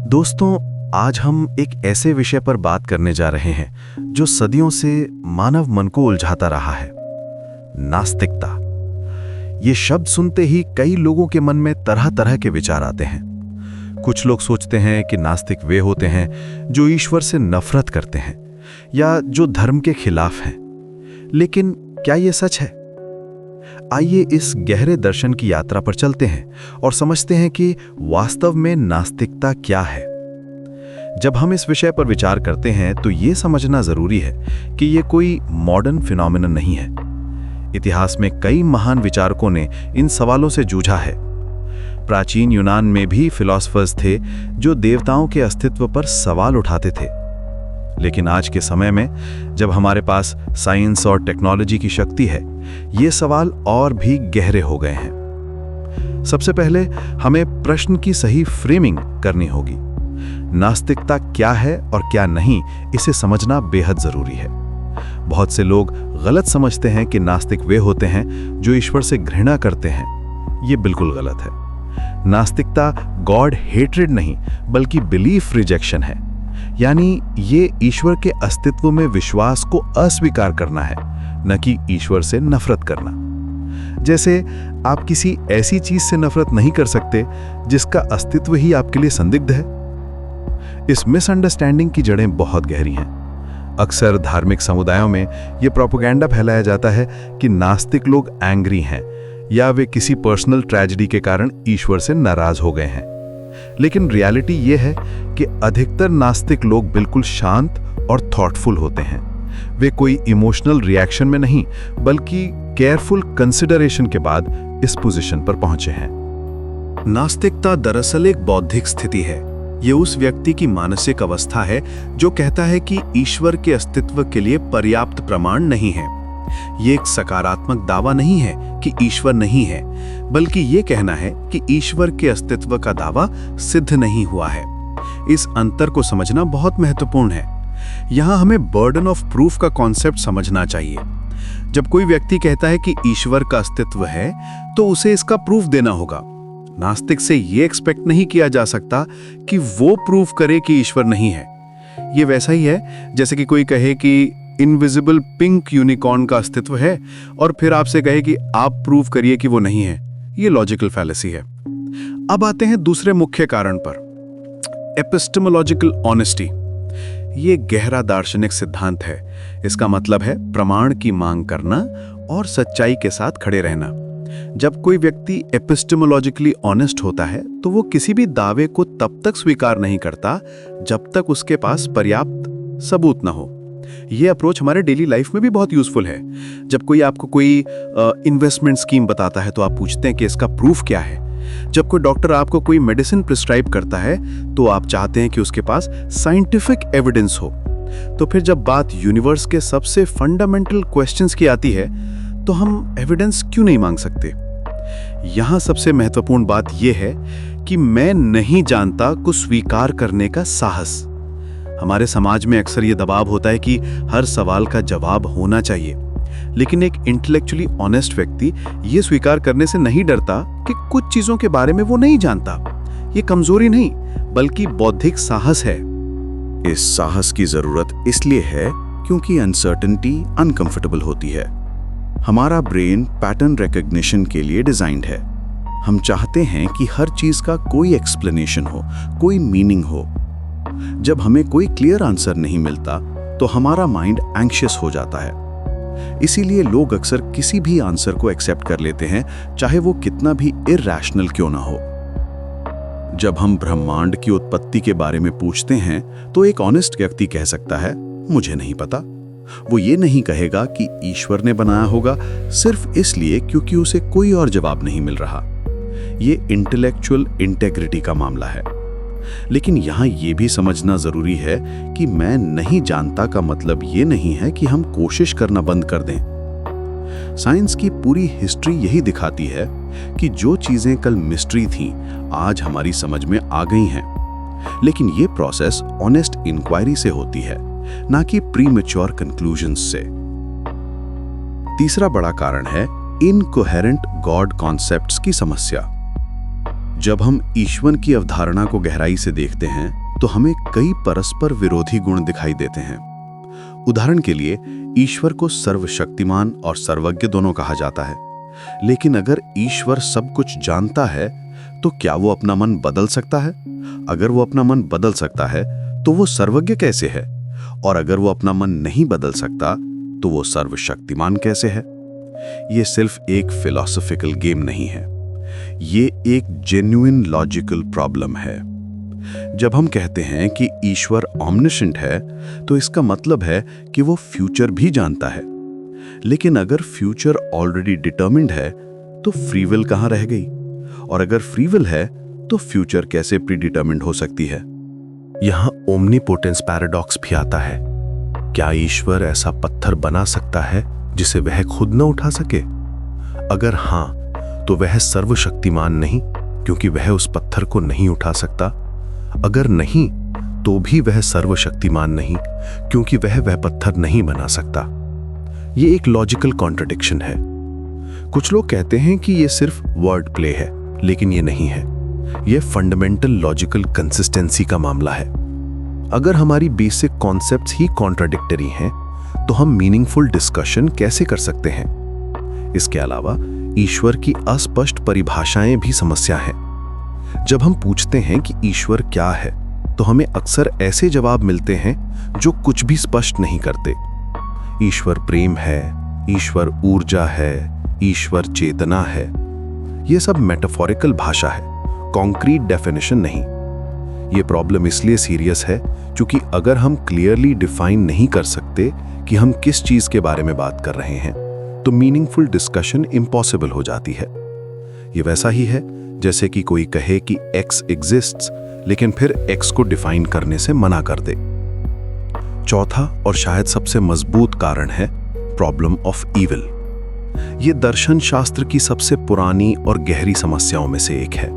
दोस्तों, आज हम एक ऐसे विषय पर बात करने जा रहे हैं जो सदियों से मानव मन को उलझाता रहा है, नास्तिकता। ये शब्द सुनते ही कई लोगों के मन में तरह तरह के विचार आते हैं। कुछ लोग सोचते हैं कि नास्तिक वे होते हैं जो ईश्वर से नफरत करते हैं या जो धर्म के खिलाफ हैं। लेकिन क्या ये सच है? आइए इस गहरे दर्शन की यात्रा पर चलते हैं और समझते हैं कि वास्तव में नास्तिकता क्या है। जब हम इस विषय पर विचार करते हैं तो ये समझना जरूरी है कि ये कोई मॉडर्न फिनोमेनन नहीं है। इतिहास में कई महान विचारकों ने इन सवालों से जूझा है। प्राचीन यूनान में भी फिलॉसफर्स थे जो देवताओं के अस्तित्व पर सवाल उठाते थे। लेकिन आज के समय में जब हमारे पास साइंस और टेक्नोलॉजी की शक्ति है, ये सवाल और भी गहरे हो गए हैं। सबसे पहले हमें प्रश्न की सही फ्रेमिंग करनी होगी। नास्तिकता क्या है और क्या नहीं, इसे समझना बेहद जरूरी है। बहुत से लोग गलत समझते हैं कि नास्तिक वे होते हैं जो ईश्वर से घृणा करते हैं। ये बिल्कुल गलत है। नास्तिकता गॉड हेट्रेड नहीं, बल्कि बिलीफ रिजेक्शन है। यानी ये ईश्वर के अस्तित्व में विश्वास को अस्वीकार करना है, न कि ईश्वर से नफरत करना। जैसे आप किसी ऐसी चीज से नफरत नहीं कर सकते जिसका अस्तित्व ही आपके लिए संदिग्ध है। इस मिसअंडरस्टैंडिंग की जड़ें बहुत गहरी हैं। अक्सर धार्मिक समुदायों में यह प्रोपेगेंडा फैलाया जाता है कि नास्तिक लोग एंग्री हैं या वे किसी पर्सनल ट्रेजेडी के कारण ईश्वर से नाराज हो गए हैं। लेकिन रियलिटी यह है कि अधिकतर नास्तिक लोग बिल्कुल शांत और थॉटफुल होते हैं। वे कोई इमोशनल रिएक्शन में नहीं, बल्कि केयरफुल कंसिडरेशन के बाद इस पोजीशन पर पहुंचे हैं। नास्तिकता दरअसल एक बौद्धिक स्थिति है। ये उस व्यक्ति की मानसिक अवस्था है जो कहता है कि ईश्वर के अस्तित्व के लिए पर्याप्त प्रमाण नहीं है। ये एक सकारात्मक दावा नहीं है कि ईश्वर नहीं है, बल्कि ये कहना है कि ईश्वर के अस्तित्व का दावा सिद्ध नहीं हुआ है। इस अंतर को समझना बहुत महत्वपूर्ण है। यहाँ हमें बर्डन ऑफ प्रूफ का कॉन्सेप्ट समझना चाहिए। जब कोई व्यक्ति कहता है कि ईश्वर का अस्तित्व है, तो उसे इसका प्रूफ देना होगा। नास्तिक से ये एक्सपेक्ट नहीं किया जा सकता कि वो प्रूफ करे कि ईश्वर नहीं है। ये वैसा ही है जैसे कि कोई कहे कि इनविजिबल पिंक यूनिकॉर्न का अस्तित्व है और फिर आपसे कहे कि आप प्रूव करिए कि वो नहीं है। ये लॉजिकल फैलेसी है। अब आते हैं दूसरे मुख्य कारण पर, एपिस्टेमोलॉजिकल ऑनेस्टी। ये गहरा दार्शनिक सिद्धांत है। इसका मतलब है प्रमाण की मांग करना और सच्चाई के साथ खड़े रहना। जब कोई व्यक्ति एपिस्टेमोलॉजिकली ऑनेस्ट होता है तो वो किसी भी दावे को तब तक स्वीकार नहीं करता जब तक उसके पास पर्याप्त सबूत ना हो। ये अप्रोच हमारे डेली लाइफ में भी बहुत यूजफुल है। जब कोई आपको कोई इन्वेस्टमेंट स्कीम बताता है तो आप पूछते हैं कि इसका प्रूफ क्या है। जब कोई डॉक्टर आपको कोई मेडिसिन प्रिस्क्राइब करता है तो आप चाहते हैं कि उसके पास साइंटिफिक एविडेंस हो। तो फिर जब बात यूनिवर्स के सबसे फंडामेंटल क्वेश्चंस की आती है तो हम एविडेंस क्यों नहीं मांग सकते? यहां सबसे महत्वपूर्ण बात यह है कि मैं नहीं जानता को स्वीकार करने का साहस। हमारे समाज में अक्सर यह दबाव होता है कि हर सवाल का जवाब होना चाहिए, लेकिन एक इंटेलेक्चुअली ऑनेस्ट व्यक्ति यह स्वीकार करने से नहीं डरता कि कुछ चीजों के बारे में वो नहीं जानता। ये कमजोरी नहीं, बल्कि बौद्धिक साहस है। इस साहस की जरूरत इसलिए है क्योंकि अनसर्टेनिटी अनकंफर्टेबल होती है। हमारा ब्रेन पैटर्न रिकॉग्निशन के लिए डिजाइंड है। हम चाहते हैं कि हर चीज का कोई एक्सप्लेनेशन हो, कोई मीनिंग हो। जब हमें कोई क्लियर आंसर नहीं मिलता तो हमारा माइंड एंग्शियस हो जाता है। इसीलिए लोग अक्सर किसी भी आंसर को एक्सेप्ट कर लेते हैं, चाहे वो कितना भी इरैशनल क्यों ना हो। जब हम ब्रह्मांड की उत्पत्ति के बारे में पूछते हैं तो एक ऑनेस्ट व्यक्ति कह सकता है, मुझे नहीं पता। वो ये नहीं कहेगा कि ईश्वर ने बनाया होगा सिर्फ इसलिए क्योंकि उसे कोई और जवाब नहीं मिल रहा। ये इंटेलेक्चुअल इंटेग्रिटी का मामला है। लेकिन यहां यह भी समझना जरूरी है कि मैं नहीं जानता का मतलब ये नहीं है कि हम कोशिश करना बंद कर दें। साइंस की पूरी हिस्ट्री यही दिखाती है कि जो चीजें कल मिस्ट्री थीं, आज हमारी समझ में आ गई हैं। लेकिन ये प्रोसेस ऑनेस्ट इंक्वायरी से होती है, ना कि प्रीमैच्योर कंक्लूजन्स से। तीसरा बड़ा कारण है इनकोहेरेंट गॉड कॉन्सेप्ट्स की समस्या। जब हम ईश्वर की अवधारणा को गहराई से देखते हैं तो हमें कई परस्पर विरोधी गुण दिखाई देते हैं। उदाहरण के लिए, ईश्वर को सर्वशक्तिमान और सर्वज्ञ दोनों कहा जाता है। लेकिन अगर ईश्वर सब कुछ जानता है तो क्या वो अपना मन बदल सकता है? अगर वो अपना मन बदल सकता है तो वो सर्वज्ञ कैसे है? और अगर वो अपना मन नहीं बदल सकता तो वो सर्वशक्तिमान कैसे है? ये सिर्फ एक फिलॉसफिकल गेम नहीं है, ये एक जेन्युइन लॉजिकल प्रॉब्लम है। जब हम कहते हैं कि ईश्वर ऑमनिशेंट है तो इसका मतलब है कि वो फ्यूचर भी जानता है। लेकिन अगर फ्यूचर ऑलरेडी डिटरमिन्ड है तो फ्री विल कहाँ रह गई? और अगर फ्री विल है तो फ्यूचर कैसे प्रीडिटरमिन्ड हो सकती है? यहां ओमनीपोटेंस पैराडॉक्स भी आता है। क्या ईश्वर ऐसा पत्थर बना सकता है जिसे वह खुद न उठा सके? अगर हां, तो वह सर्वशक्तिमान नहीं, क्योंकि वह उस पत्थर को नहीं उठा सकता। अगर नहीं, तो भी वह सर्वशक्तिमान नहीं, क्योंकि वह पत्थर नहीं बना सकता। ये एक लॉजिकल कॉन्ट्रडिक्शन है। कुछ लोग कहते हैं कि ये सिर्फ वर्ड प्ले है, लेकिन ये नहीं है। ये फंडामेंटल लॉजिकल कंसिस्टेंसी का मामला है। अगर हमारी बेसिक कॉन्सेप्ट्स ही कॉन्ट्राडिक्टरी हैं, तो हम मीनिंगफुल डिस्कशन कैसे कर सकते हैं? इसके अलावा ईश्वर की अस्पष्ट परिभाषाएं भी समस्या हैं। जब हम पूछते हैं कि ईश्वर क्या है, तो हमें अक्सर ऐसे जवाब मिलते हैं जो कुछ भी स्पष्ट नहीं करते। ईश्वर प्रेम है, ईश्वर ऊर्जा है, ईश्वर चेतना है। यह सब मेटाफोरिकल भाषा है, कॉन्क्रीट डेफिनेशन नहीं। ये प्रॉब्लम इसलिए सीरियस है क्योंकि अगर हम क्लियरली डिफाइन नहीं कर सकते कि हम किस चीज के बारे में बात कर रहे हैं, तो मीनिंगफुल डिस्कशन इम्पॉसिबल हो जाती है। ये वैसा ही है जैसे कि कोई कहे कि एक्स एग्जिस्ट्स, लेकिन फिर एक्स को डिफाइन करने से मना कर दे। चौथा और शायद सबसे मजबूत कारण है प्रॉब्लम ऑफ ईविल। ये दर्शन शास्त्र की सबसे पुरानी और गहरी समस्याओं में से एक है।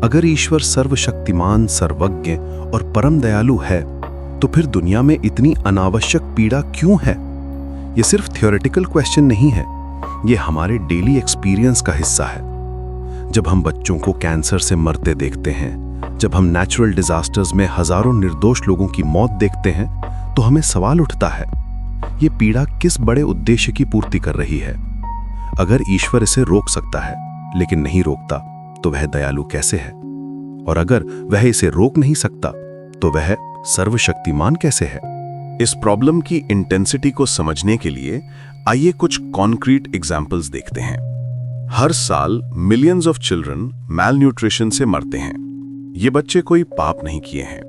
अगर ईश्वर सर्वशक्तिमान, सर्वज्ञ और परम दयालु है, तो फिर दुनिया में इतनी अनावश्यक पीड़ा क्यों है? ये सिर्फ थ्योरेटिकल क्वेश्चन नहीं है, ये हमारे डेली एक्सपीरियंस का हिस्सा है। जब हम बच्चों को कैंसर से मरते देखते हैं, जब हम नेचुरल डिजास्टर्स में हजारों निर्दोष लोगों की मौत देखते हैं, तो हमें सवाल उठता है, ये पीड़ा किस बड़े उद्देश्य की पूर्ति कर रही है? अगर ईश्वर इसे रोक सकता है लेकिन नहीं रोकता, तो वह दयालु कैसे है? और अगर वह इसे रोक नहीं सकता, तो वह सर्वशक्तिमान कैसे है? इस प्रॉब्लम की इंटेंसिटी को समझने के लिए आइए कुछ कॉन्क्रीट एग्जाम्पल्स देखते हैं। हर साल millions of children malnutrition से मरते हैं। ये बच्चे कोई पाप नहीं किए हैं,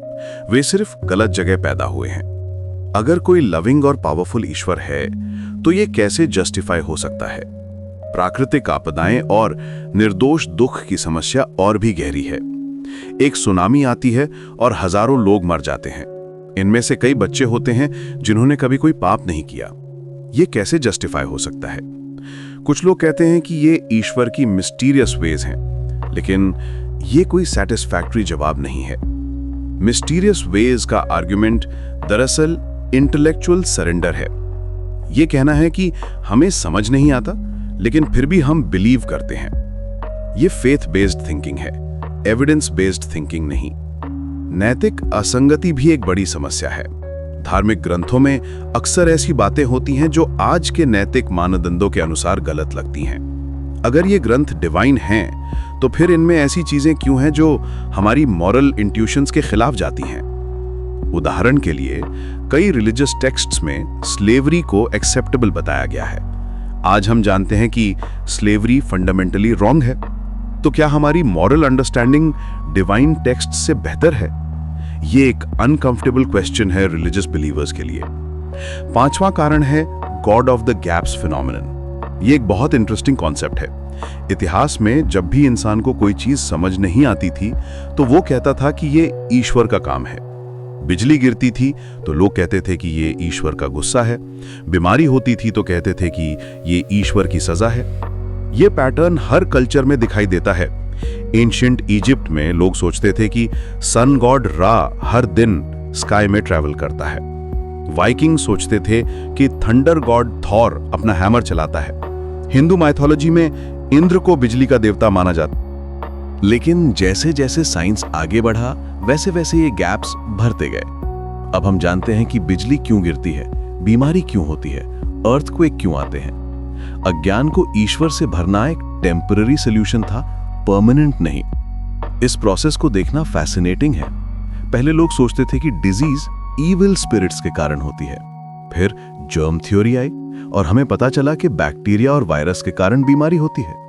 वे सिर्फ गलत जगह पैदा हुए हैं। अगर कोई लविंग और पावरफुल ईश्वर है, तो ये कैसे जस्टिफाई हो सकता है? प्राकृतिक आपदाएं और निर्दोष दुख की समस्या और भी गहरी है। एक सुनामी आती है और हजारों लोग मर जाते हैं। इनमें से कई बच्चे होते हैं जिन्होंने कभी कोई पाप नहीं किया। ये कैसे जस्टिफाई हो सकता है? कुछ लोग कहते हैं कि ये ईश्वर की मिस्टीरियस वेज हैं, लेकिन ये कोई सैटिस्फैक्टरी जवाब नहीं है। मिस्टीरियस वेज का आर्गुमेंट दरअसल इंटेलेक्चुअल सरेंडर है। ये कहना है कि हमें समझ नहीं आता, लेकिन फिर भी हम बिलीव करते हैं। ये फेथ बेस्ड थिंकिंग है, एविडेंस बेस्ड थिंकिंग नहीं। नैतिक असंगति भी एक बड़ी समस्या है। धार्मिक ग्रंथों में अक्सर ऐसी बातें होती हैं जो आज के नैतिक मानदंडों के अनुसार गलत लगती हैं। अगर ये ग्रंथ डिवाइन हैं, तो फिर इनमें ऐसी चीजें क्यों हैं जो हमारी मॉरल इंट्यूशंस के खिलाफ जाती हैं? उदाहरण के लिए, कई रिलीजियस टेक्स्ट्स में स्लेवरी को एक्सेप्टेबल बताया गया है। आज हम जानते हैं कि स्लेवरी फंडामेंटली रॉन्ग है। तो क्या हमारी मॉरल अंडरस्टैंडिंग डिवाइन टेक्स्ट से बेहतर है? ये एक अनकंफर्टेबल क्वेश्चन है रिलीजियस बिलीवर्स के लिए। पांचवा कारण है God of the gaps phenomenon. ये एक बहुत इंटरेस्टिंग कॉन्सेप्ट है। इतिहास में जब भी इंसान को कोई चीज समझ नहीं आती थी, तो वो कहता था कि ये ईश्वर का काम है। बिजली गिरती थी तो लोग कहते थे कि ये ईश्वर का गुस्सा है। बीमारी होती थी तो कहते थे कि ये ईश्वर की सजा है। ये पैटर्न हर कल्चर में दिखाई देता है। एंशिएंट इजिप्ट में लोग सोचते थे कि सन गॉड रा हर दिन स्काई में ट्रैवल करता है। वाइकिंग सोचते थे कि थंडर गॉड थॉर अपना हैमर चलाता है। हिंदू माइथोलॉजी में इंद्र को बिजली का देवता माना जाता। लेकिन जैसे जैसे साइंस आगे बढ़ा वैसे वैसे ये गैप्स भरते गए। अब हम जानते हैं कि बिजली क्यों गिरती है, बीमारी क्यों होती है, अर्थक्वेक क्यों आते हैं। अज्ञान को ईश्वर से भरना एक टेम्पररी सॉल्यूशन था, परमानेंट नहीं। इस प्रोसेस को देखना फैसिनेटिंग है। पहले लोग सोचते थे कि डिजीज इविल स्पिरिट्स के कारण होती है। फिर जर्म थ्योरी आई और हमें पता चला कि बैक्टीरिया और वायरस के कारण बीमारी होती है।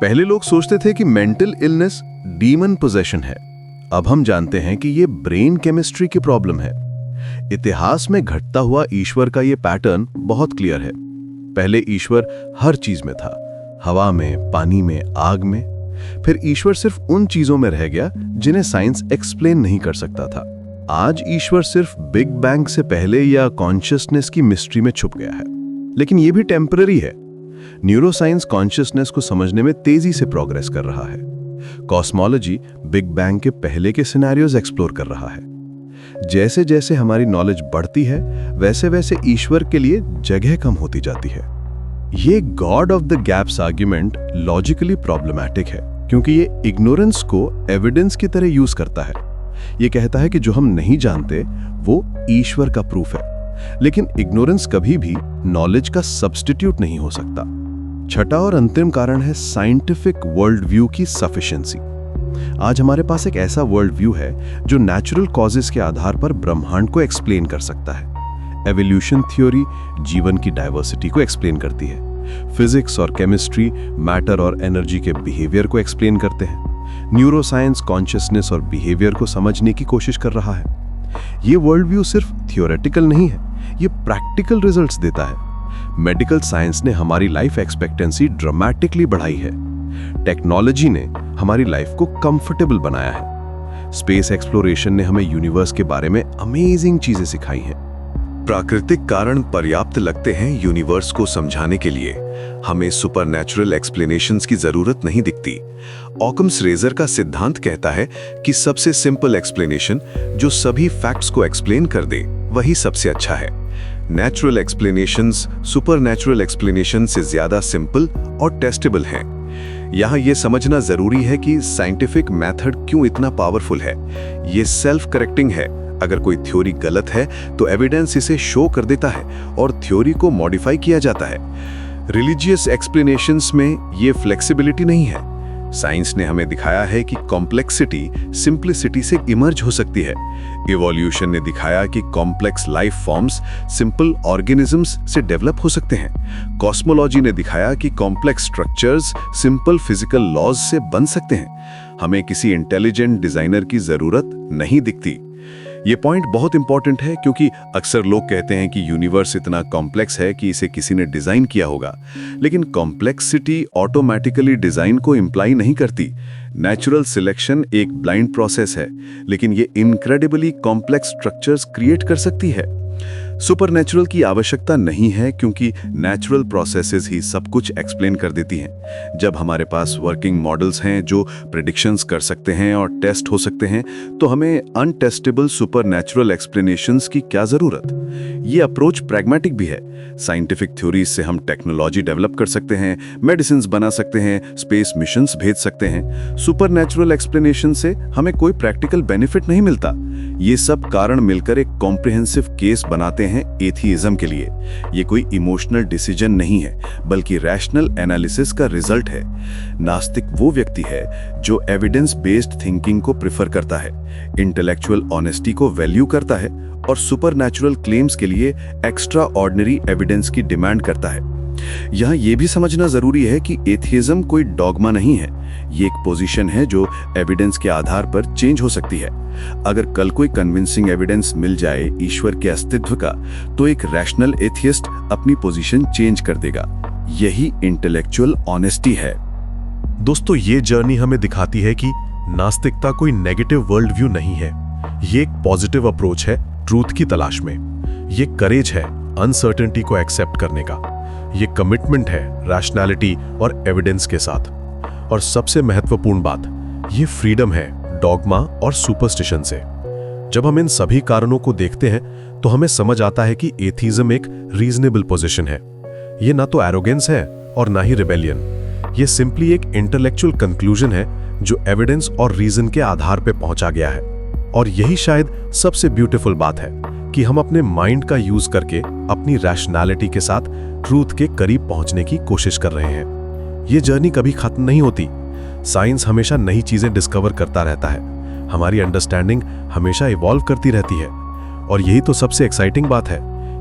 पहले लोग सोचते थे कि मेंटल इलनेस डीमन पोजेशन है। अब हम जानते हैं कि ये ब्रेन केमिस्ट्री की प्रॉब्लम है। इतिहास में घटता हुआ ईश्वर का ये पैटर्न बहुत क्लियर है। पहले ईश्वर हर चीज में था, हवा में, पानी में, आग में। फिर ईश्वर सिर्फ उन चीजों में रह गया जिन्हें साइंस एक्सप्लेन नहीं कर सकता था। आज ईश्वर सिर्फ बिग बैंग से पहले या कॉन्शियसनेस की मिस्ट्री में छुप गया है, लेकिन यह भी टेम्पररी है। न्यूरोसाइंस कॉन्शियसनेस को समझने में तेजी से प्रोग्रेस कर रहा है। कॉस्मोलॉजी बिग बैंग के पहले के सिनेरियोज एक्सप्लोर कर रहा है। जैसे जैसे हमारी नॉलेज बढ़ती है वैसे वैसे ईश्वर के लिए जगह कम होती जाती है। ये God of the gaps argument logically problematic है, क्योंकि ये इग्नोरेंस को एविडेंस की तरह यूज करता है। ये कहता है कि जो हम नहीं जानते वो ईश्वर का प्रूफ है, लेकिन इग्नोरेंस कभी भी नॉलेज का सब्स्टिट्यूट नहीं हो सकता। छठा और अंतिम कारण है साइंटिफिक वर्ल्ड व्यू की सफिशिएंसी। आज हमारे पास एक ऐसा वर्ल्ड व्यू है जो नेचुरल कॉजेस के आधार पर ब्रह्मांड को एक्सप्लेन कर सकता है। एवोल्यूशन थ्योरी जीवन की डाइवर्सिटी को एक्सप्लेन करती है। फिजिक्स और केमिस्ट्री मैटर और एनर्जी के बिहेवियर को एक्सप्लेन करते हैं। न्यूरोसाइंस कॉन्शियसनेस और बिहेवियर को समझने की कोशिश कर रहा है। ये वर्ल्ड व्यू सिर्फ थियोरेटिकल नहीं है, ये प्रैक्टिकल रिजल्ट्स देता है। मेडिकल साइंस ने हमारी लाइफ एक्सपेक्टेंसी ड्रामेटिकली बढ़ाई है। टेक्नोलॉजी ने हमारी लाइफ को कंफर्टेबल बनाया है। स्पेस एक्सप्लोरेशन ने हमें यूनिवर्स के बारे में अमेजिंग चीजें सिखाई हैं। प्राकृतिक कारण पर्याप्त लगते हैं यूनिवर्स को समझाने के लिए। हमें सुपरनैचुरल एक्सप्लेनेशंस की जरूरत नहीं दिखती। ऑकम्स रेजर का सिद्धांत कहता है कि सबसे सिंपल एक्सप्लेनेशन जो सभी फैक्ट्स को एक्सप्लेन कर दे वही सबसे अच्छा है। नेचुरल एक्सप्लेनेशंस सुपरनैचुरल एक्सप्लेनेशन से ज्यादा सिंपल और टेस्टेबल हैं। यहाँ ये समझना जरूरी है कि साइंटिफिक मेथड क्यों इतना पावरफुल है। ये सेल्फ करेक्टिंग है। अगर कोई थ्योरी गलत है तो एविडेंस इसे शो कर देता है और थ्योरी को मॉडिफाई किया जाता है। रिलीजियस एक्सप्लेनेशंस में ये फ्लेक्सिबिलिटी नहीं है। साइंस ने हमें दिखाया है कि कॉम्प्लेक्सिटी सिंप्लिसिटी से इमर्ज हो सकती है। इवोल्यूशन ने दिखाया कि complex life forms simple organisms से डेवलप हो सकते हैं। कॉस्मोलॉजी ने दिखाया कि complex structures simple physical laws से बन सकते हैं। हमें किसी इंटेलिजेंट डिजाइनर की जरूरत नहीं दिखती। ये पॉइंट बहुत इंपॉर्टेंट है, क्योंकि अक्सर लोग कहते हैं कि यूनिवर्स इतना कॉम्प्लेक्स है कि इसे किसी ने डिजाइन किया होगा, लेकिन कॉम्प्लेक्सिटी ऑटोमेटिकली डिजाइन को इंप्लाई नहीं करती। नेचुरल सिलेक्शन एक ब्लाइंड प्रोसेस है, लेकिन ये इनक्रेडिबली कॉम्प्लेक्स स्ट्रक्चर्स क्रिएट कर सकती है। सुपरनैचुरल की आवश्यकता नहीं है, क्योंकि नेचुरल प्रोसेसेस ही सब कुछ एक्सप्लेन कर देती हैं। जब हमारे पास वर्किंग मॉडल्स हैं जो प्रेडिक्शंस कर सकते हैं और टेस्ट हो सकते हैं, तो हमें अनटेस्टेबल सुपरनैचुरल एक्सप्लेनेशंस की क्या जरूरत। ये अप्रोच प्रैग्मेटिक भी है। साइंटिफिक थ्योरीज से हम टेक्नोलॉजी डेवलप कर सकते हैं, मेडिसिन बना सकते हैं, स्पेस मिशंस भेज सकते हैं। सुपरनैचुरल एक्सप्लेनेशन से हमें कोई प्रैक्टिकल बेनिफिट नहीं मिलता। ये सब कारण मिलकर एक कॉम्प्रिहेंसिव केस बनाते हैं एथिइज्म के लिए। ये कोई इमोशनल डिसीजन नहीं है, बल्कि रैशनल एनालिसिस का रिजल्ट है। नास्तिक वो व्यक्ति है जो एविडेंस बेस्ड थिंकिंग को प्रेफर करता है, इंटेलेक्चुअल ऑनेस्टी को वैल्यू करता है और सुपरनैचुरल क्लेम्स के लिए एक्स्ट्रा ऑर्डिनरी एविडेंस की डिमांड करता है। यहाँ ये भी समझना जरूरी है कि एथिइज्म कोई डॉगमा नहीं है। ये एक पोजीशन है जो एविडेंस के आधार पर चेंज हो सकती है। अगर कल कोई कन्विंसिंग एविडेंस मिल जाए ईश्वर के अस्तित्व का, तो एक रैशनल एथियस्ट अपनी पोजीशन चेंज कर देगा। यही इंटेलेक्चुअल ऑनेस्टी है। दोस्तों, ये जर्नी हमें दिखाती है कि नास्तिकता कोई नेगेटिव वर्ल्ड व्यू नहीं है। ये एक पॉजिटिव अप्रोच है ट्रूथ की तलाश में। ये करेज है अनसर्टेनिटी को एक्सेप्ट करने का। ये कमिटमेंट है रैशनैलिटी और एविडेंस के साथ। और सबसे महत्वपूर्ण बात, ये फ्रीडम है डॉगमा और सुपरस्टिशन से। जब हम इन सभी कारणों को देखते हैं तो हमें समझ आता है कि एथिइज्म एक रीजनेबल पोजीशन है। ये ना तो एरोगेंस है और ना ही रिबेलियन। ये सिंपली एक इंटेलेक्चुअल कंक्लूजन है जो एविडेंस और रीजन के आधार पे पहुंचा गया है। और यही शायद सबसे ब्यूटीफुल बात है कि हम अपने माइंड का यूज करके अपनी रैशनैलिटी के साथ ट्रूथ के करीब पहुंचने की कोशिश कर रहे हैं। ये जर्नी कभी खत्म नहीं होती। साइंस हमेशा नई चीजें डिस्कवर करता रहता है, हमारी अंडरस्टैंडिंग हमेशा इवॉल्व करती रहती है। और यही तो सबसे एक्साइटिंग बात है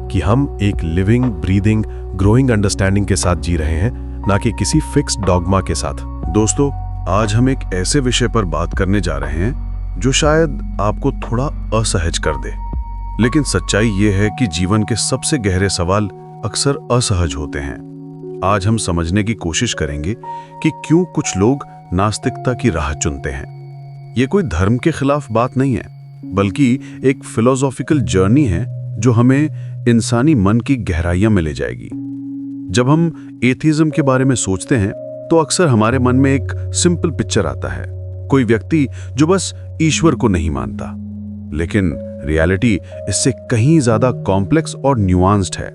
कि हम एक लिविंग, ब्रीदिंग, ग्रोइंग अंडरस्टैंडिंग के साथ जी रहे हैं, ना कि किसी फिक्स्ड डॉगमा के साथ। दोस्तों, आज हम एक ऐसे विषय पर बात करने जा रहे हैं जो शायद आपको थोड़ा असहज कर दे, लेकिन सच्चाई ये है कि जीवन के सबसे गहरे सवाल अक्सर असहज होते हैं। आज हम समझने की कोशिश करेंगे कि क्यों कुछ लोग नास्तिकता की राह चुनते हैं। ये कोई धर्म के खिलाफ बात नहीं है, बल्कि एक फिलोसॉफिकल जर्नी है जो हमें इंसानी मन की गहराइयों में ले जाएगी। जब हम एथिज्म के बारे में सोचते हैं तो अक्सर हमारे मन में एक सिंपल पिक्चर आता है, कोई व्यक्ति जो बस ईश्वर को नहीं मानता। लेकिन रियलिटी इससे कहीं ज्यादा कॉम्प्लेक्स और न्यूआंस्ड है।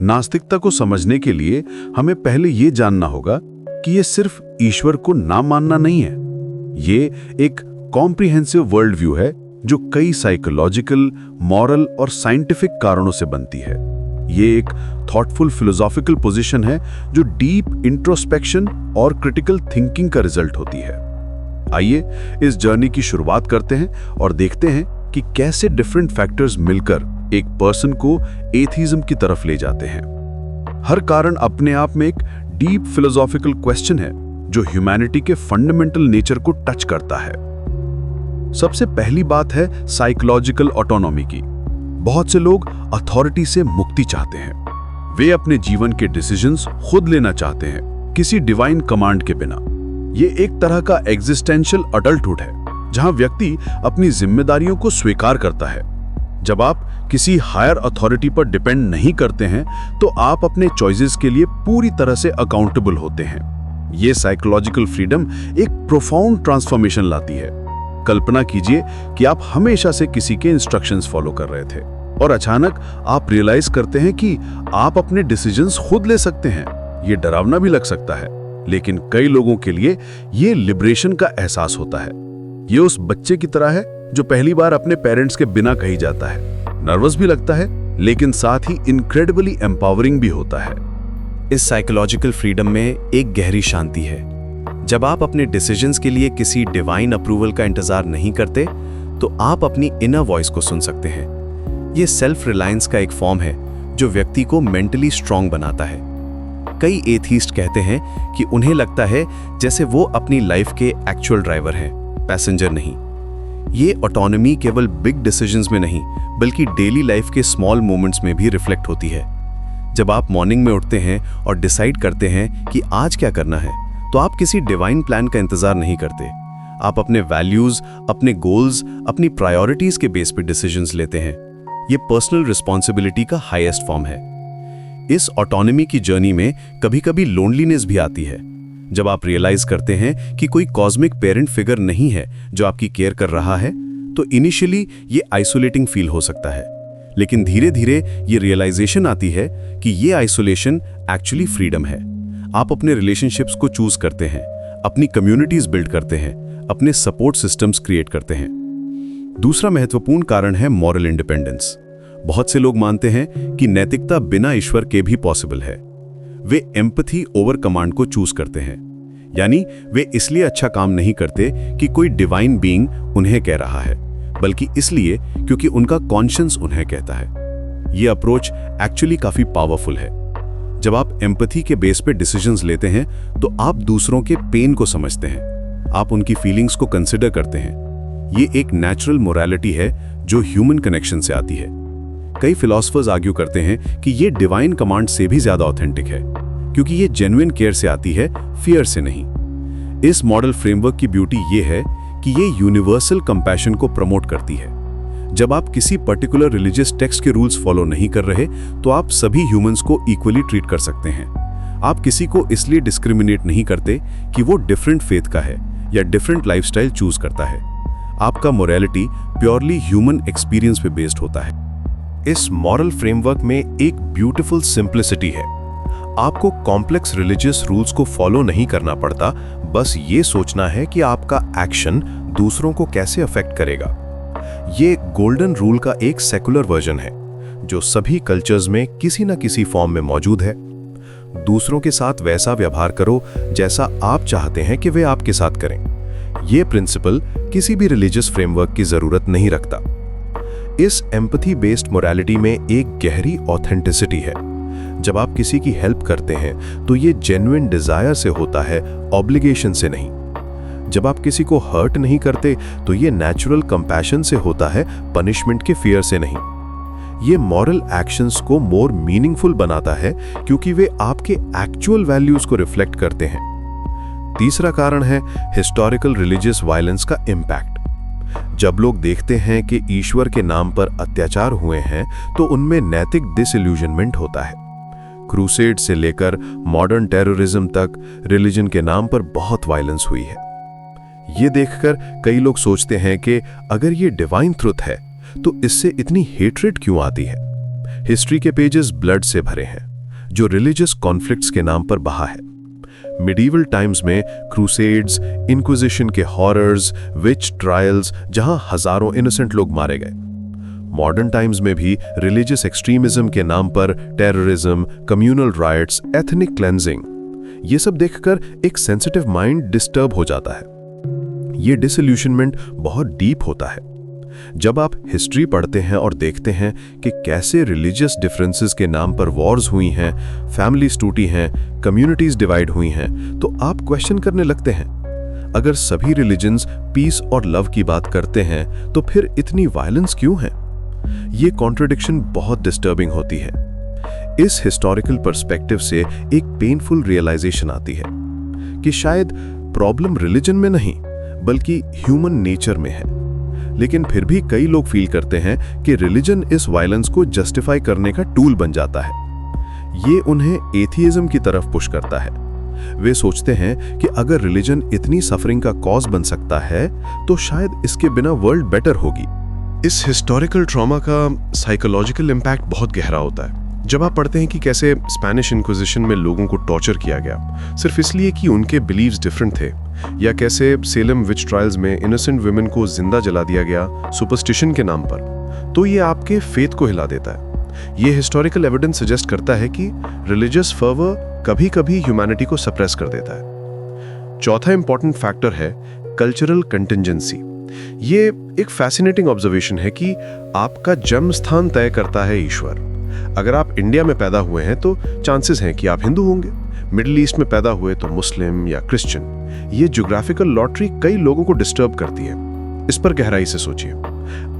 नास्तिकता को समझने के लिए हमें पहले ये जानना होगा कि ये सिर्फ ईश्वर को ना मानना नहीं है। ये एक कॉम्प्रिहेंसिव वर्ल्ड व्यू है जो कई साइकोलॉजिकल, मॉरल और साइंटिफिक कारणों से बनती है। ये एक थॉटफुल फिलोसॉफिकल पोजीशन है जो डीप इंट्रोस्पेक्शन और क्रिटिकल थिंकिंग का रिजल्ट होती है। आइए इस जर्नी की शुरुआत करते हैं और देखते हैं कि कैसे डिफरेंट फैक्टर्स मिलकर एक पर्सन को एथिज्म की तरफ ले जाते हैं। हर कारण अपने आप में एक डीप फिलोसॉफिकल क्वेश्चन है जो ह्यूमैनिटी के फंडामेंटल नेचर को टच करता है। सबसे पहली बात है साइकोलॉजिकल ऑटोनॉमी की। बहुत से लोग अथॉरिटी से मुक्ति चाहते हैं। वे अपने जीवन के डिसीजंस खुद लेना चाहते हैं, किसी डिवाइन कमांड के बिना। ये एक तरह का एग्जिस्टेंशियल अडल्टहुड है जहां व्यक्ति अपनी जिम्मेदारियों को स्वीकार करता है। जब आप किसी हायर अथॉरिटी पर डिपेंड नहीं करते हैं तो आप अपने चॉइसेस के लिए पूरी तरह से अकाउंटेबल होते हैं। ये साइकोलॉजिकल फ्रीडम एक प्रोफाउंड ट्रांसफॉर्मेशन लाती है। कल्पना कीजिए कि आप हमेशा से किसी के इंस्ट्रक्शंस फॉलो कर रहे थे और अचानक आप रियलाइज करते हैं कि आप अपने डिसीजंस खुद ले सकते हैं। ये डरावना भी लग सकता है, लेकिन कई लोगों के लिए ये लिबरेशन का एहसास होता है। ये उस बच्चे की तरह है जो पहली बार अपने पेरेंट्स के बिना कहीं जाता है। नर्वस भी लगता है, लेकिन साथ ही इनक्रेडिबली एम्पावरिंग भी होता है। इस साइकोलॉजिकल फ्रीडम में एक गहरी शांति है। जब आप अपने डिसीजंस के लिए किसी डिवाइन अप्रूवल का इंतजार नहीं करते, तो आप अपनी इनर वॉइस को सुन सकते हैं। ये सेल्फ रिलायंस का एक फॉर्म है जो व्यक्ति को मेंटली स्ट्रांग बनाता है। कई एथीस्ट कहते हैं कि उन्हें लगता है जैसे वो अपनी लाइफ के एक्चुअल ड्राइवर हैं, पैसेंजर नहीं। ये ऑटोनॉमी केवल बिग डिसीजंस में नहीं, बल्कि डेली लाइफ के स्मॉल मोमेंट्स में भी रिफ्लेक्ट होती है। जब आप मॉर्निंग में उठते हैं और डिसाइड करते हैं कि आज क्या करना है, तो आप किसी डिवाइन प्लान का इंतजार नहीं करते। आप अपने वैल्यूज, अपने गोल्स, अपनी प्रायोरिटीज के बेस पे डिसीजंस लेते हैं। ये पर्सनल रिस्पॉन्सिबिलिटी का हाईएस्ट फॉर्म है। इस ऑटोनॉमी की जर्नी में कभी-कभी लोनलीनेस भी आती है। जब आप रियलाइज करते हैं कि कोई कॉस्मिक पेरेंट फिगर नहीं है जो आपकी केयर कर रहा है, तो इनिशियली ये आइसोलेटिंग फील हो सकता है। लेकिन धीरे धीरे ये रियलाइजेशन आती है कि ये आइसोलेशन एक्चुअली फ्रीडम है। आप अपने रिलेशनशिप्स को चूज करते हैं, अपनी कम्युनिटीज बिल्ड करते हैं, अपने सपोर्ट सिस्टम्स क्रिएट करते हैं। दूसरा महत्वपूर्ण कारण है मॉरल इंडिपेंडेंस। बहुत से लोग मानते हैं कि नैतिकता बिना ईश्वर के भी पॉसिबल है। वे एम्पैथी ओवर कमांड को चूज करते हैं, यानी वे इसलिए अच्छा काम नहीं करते कि कोई डिवाइन बीइंग उन्हें कह रहा है, बल्कि इसलिए क्योंकि उनका कॉन्शियंस उन्हें कहता है। ये अप्रोच एक्चुअली काफी पावरफुल है। जब आप एम्पैथी के बेस पे डिसीजंस लेते हैं तो आप दूसरों के पेन को समझते हैं, आप उनकी फीलिंग्स को कंसिडर करते हैं। ये एक नेचुरल मोरालिटी है जो ह्यूमन कनेक्शन से आती है। कई फिलोसफर्स आर्ग्यू करते हैं कि ये डिवाइन कमांड से भी ज्यादा ऑथेंटिक है, क्योंकि ये जेन्युइन केयर से आती है, फियर से नहीं। इस मॉडल फ्रेमवर्क की ब्यूटी ये है कि ये यूनिवर्सल कंपैशन को प्रमोट करती है। जब आप किसी पर्टिकुलर रिलीजियस टेक्स्ट के रूल्स फॉलो नहीं कर रहे, तो आप सभी ह्यूमंस को इक्वली ट्रीट कर सकते हैं। आप किसी को इसलिए डिस्क्रिमिनेट नहीं करते कि वो डिफरेंट फेथ का है या डिफरेंट लाइफस्टाइल चूज करता है। आपका मोरालिटी प्योरली ह्यूमन एक्सपीरियंस पे बेस्ड होता है। इस मॉरल फ्रेमवर्क में एक ब्यूटीफुल सिंप्लिसिटी है। आपको कॉम्प्लेक्स रिलीजियस रूल्स को फॉलो नहीं करना पड़ता, बस ये सोचना है कि आपका एक्शन दूसरों को कैसे अफेक्ट करेगा। ये गोल्डन रूल का एक सेकुलर वर्जन है जो सभी कल्चर्स में किसी न किसी फॉर्म में मौजूद है। दूसरों के साथ वैसा व्यवहार करो जैसा आप चाहते हैं कि वे आपके साथ करें। ये प्रिंसिपल किसी भी रिलीजियस फ्रेमवर्क की जरूरत नहीं रखता। इस एम्पैथी बेस्ड मोरालिटी में एक गहरी ऑथेंटिसिटी है। जब आप किसी की हेल्प करते हैं तो ये जेन्युइन डिजायर से होता है, ऑब्लिगेशन से नहीं। जब आप किसी को हर्ट नहीं करते तो ये नेचुरल कंपैशन से होता है, पनिशमेंट के फियर से नहीं। ये मॉरल एक्शंस को मोर मीनिंगफुल बनाता है क्योंकि वे आपके एक्चुअल वैल्यूज को रिफ्लेक्ट करते हैं। तीसरा कारण है हिस्टोरिकल रिलीजियस वायलेंस का इम्पैक्ट। जब लोग देखते हैं कि ईश्वर के नाम पर अत्याचार हुए हैं तो उनमें नैतिक डिसइल्यूजनमेंट होता है। क्रूसेड से लेकर मॉडर्न टेररिज्म तक रिलीजन के नाम पर बहुत वायलेंस हुई है। ये देखकर कई लोग सोचते हैं कि अगर ये डिवाइन ट्रुथ है तो इससे इतनी हेट्रेड क्यों आती है। हिस्ट्री के पेजेस ब्लड से भरे हैं जो रिलीजियस कॉन्फ्लिक्ट्स के नाम पर बहा है। मिडीवल टाइम्स में क्रूसेड्स, इंक्विजिशन के हॉरर्स, विच ट्रायल्स, जहां हजारों इनोसेंट लोग मारे गए। मॉडर्न टाइम्स में भी रिलीजियस एक्सट्रीमिज्म के नाम पर terrorism, communal riots, ethnic cleansing, ये सब देखकर एक सेंसिटिव माइंड डिस्टर्ब हो जाता है। ये डिसइल्यूशनमेंट बहुत डीप होता है। जब आप हिस्ट्री पढ़ते हैं और देखते हैं कि कैसे रिलीजियस डिफरेंसेस के नाम पर वॉर्स हुई हैं, फैमिलीज टूटी हैं, कम्युनिटीज डिवाइड हुई हैं, तो आप क्वेश्चन करने लगते हैं, अगर सभी रिलीजन्स पीस और लव की बात करते हैं तो फिर इतनी वायलेंस क्यों है। ये कॉन्ट्रडिक्शन बहुत डिस्टर्बिंग होती है। इस हिस्टोरिकल पर्सपेक्टिव से एक पेनफुल रियलाइजेशन आती है कि शायद प्रॉब्लम रिलीजन में नहीं बल्कि ह्यूमन नेचर में है। लेकिन फिर भी कई लोग फील करते हैं कि रिलीजन इस वायलेंस को जस्टिफाई करने का टूल बन जाता है। ये उन्हें एथियज्म की तरफ पुश करता है। वे सोचते हैं कि अगर रिलीजन इतनी सफरिंग का कॉज बन सकता है तो शायद इसके बिना वर्ल्ड बेटर होगी। इस हिस्टोरिकल ट्रॉमा का साइकोलॉजिकल इम्पैक्ट बहुत गहरा होता है। जब आप पढ़ते हैं कि कैसे स्पेनिश इंक्विजिशन में लोगों को टॉर्चर किया गया सिर्फ इसलिए कि उनके बिलीव्स डिफरेंट थे, या कैसे सेलम विच ट्रायल्स में इनोसेंट वुमेन को जिंदा जला दिया गया सुपरस्टिशन के नाम पर, तो ये आपके फेथ को हिला देता है। ये हिस्टोरिकल एविडेंस सजेस्ट करता है कि रिलीजियस फर्वर कभी कभी ह्यूमैनिटी को सप्रेस कर देता है। चौथा इंपॉर्टेंट फैक्टर है कल्चरल कंटिंजेंसी। ये एक फैसिनेटिंग ऑब्जर्वेशन है कि आपका जन्म स्थान तय करता है ईश्वर। अगर आप इंडिया में पैदा हुए हैं तो चांसेस हैं कि आप हिंदू होंगे, मिडिल ईस्ट में पैदा हुए तो मुस्लिम या क्रिश्चियन। ये ज्योग्राफिकल लॉटरी कई लोगों को डिस्टर्ब करती है। इस पर गहराई से सोचिए।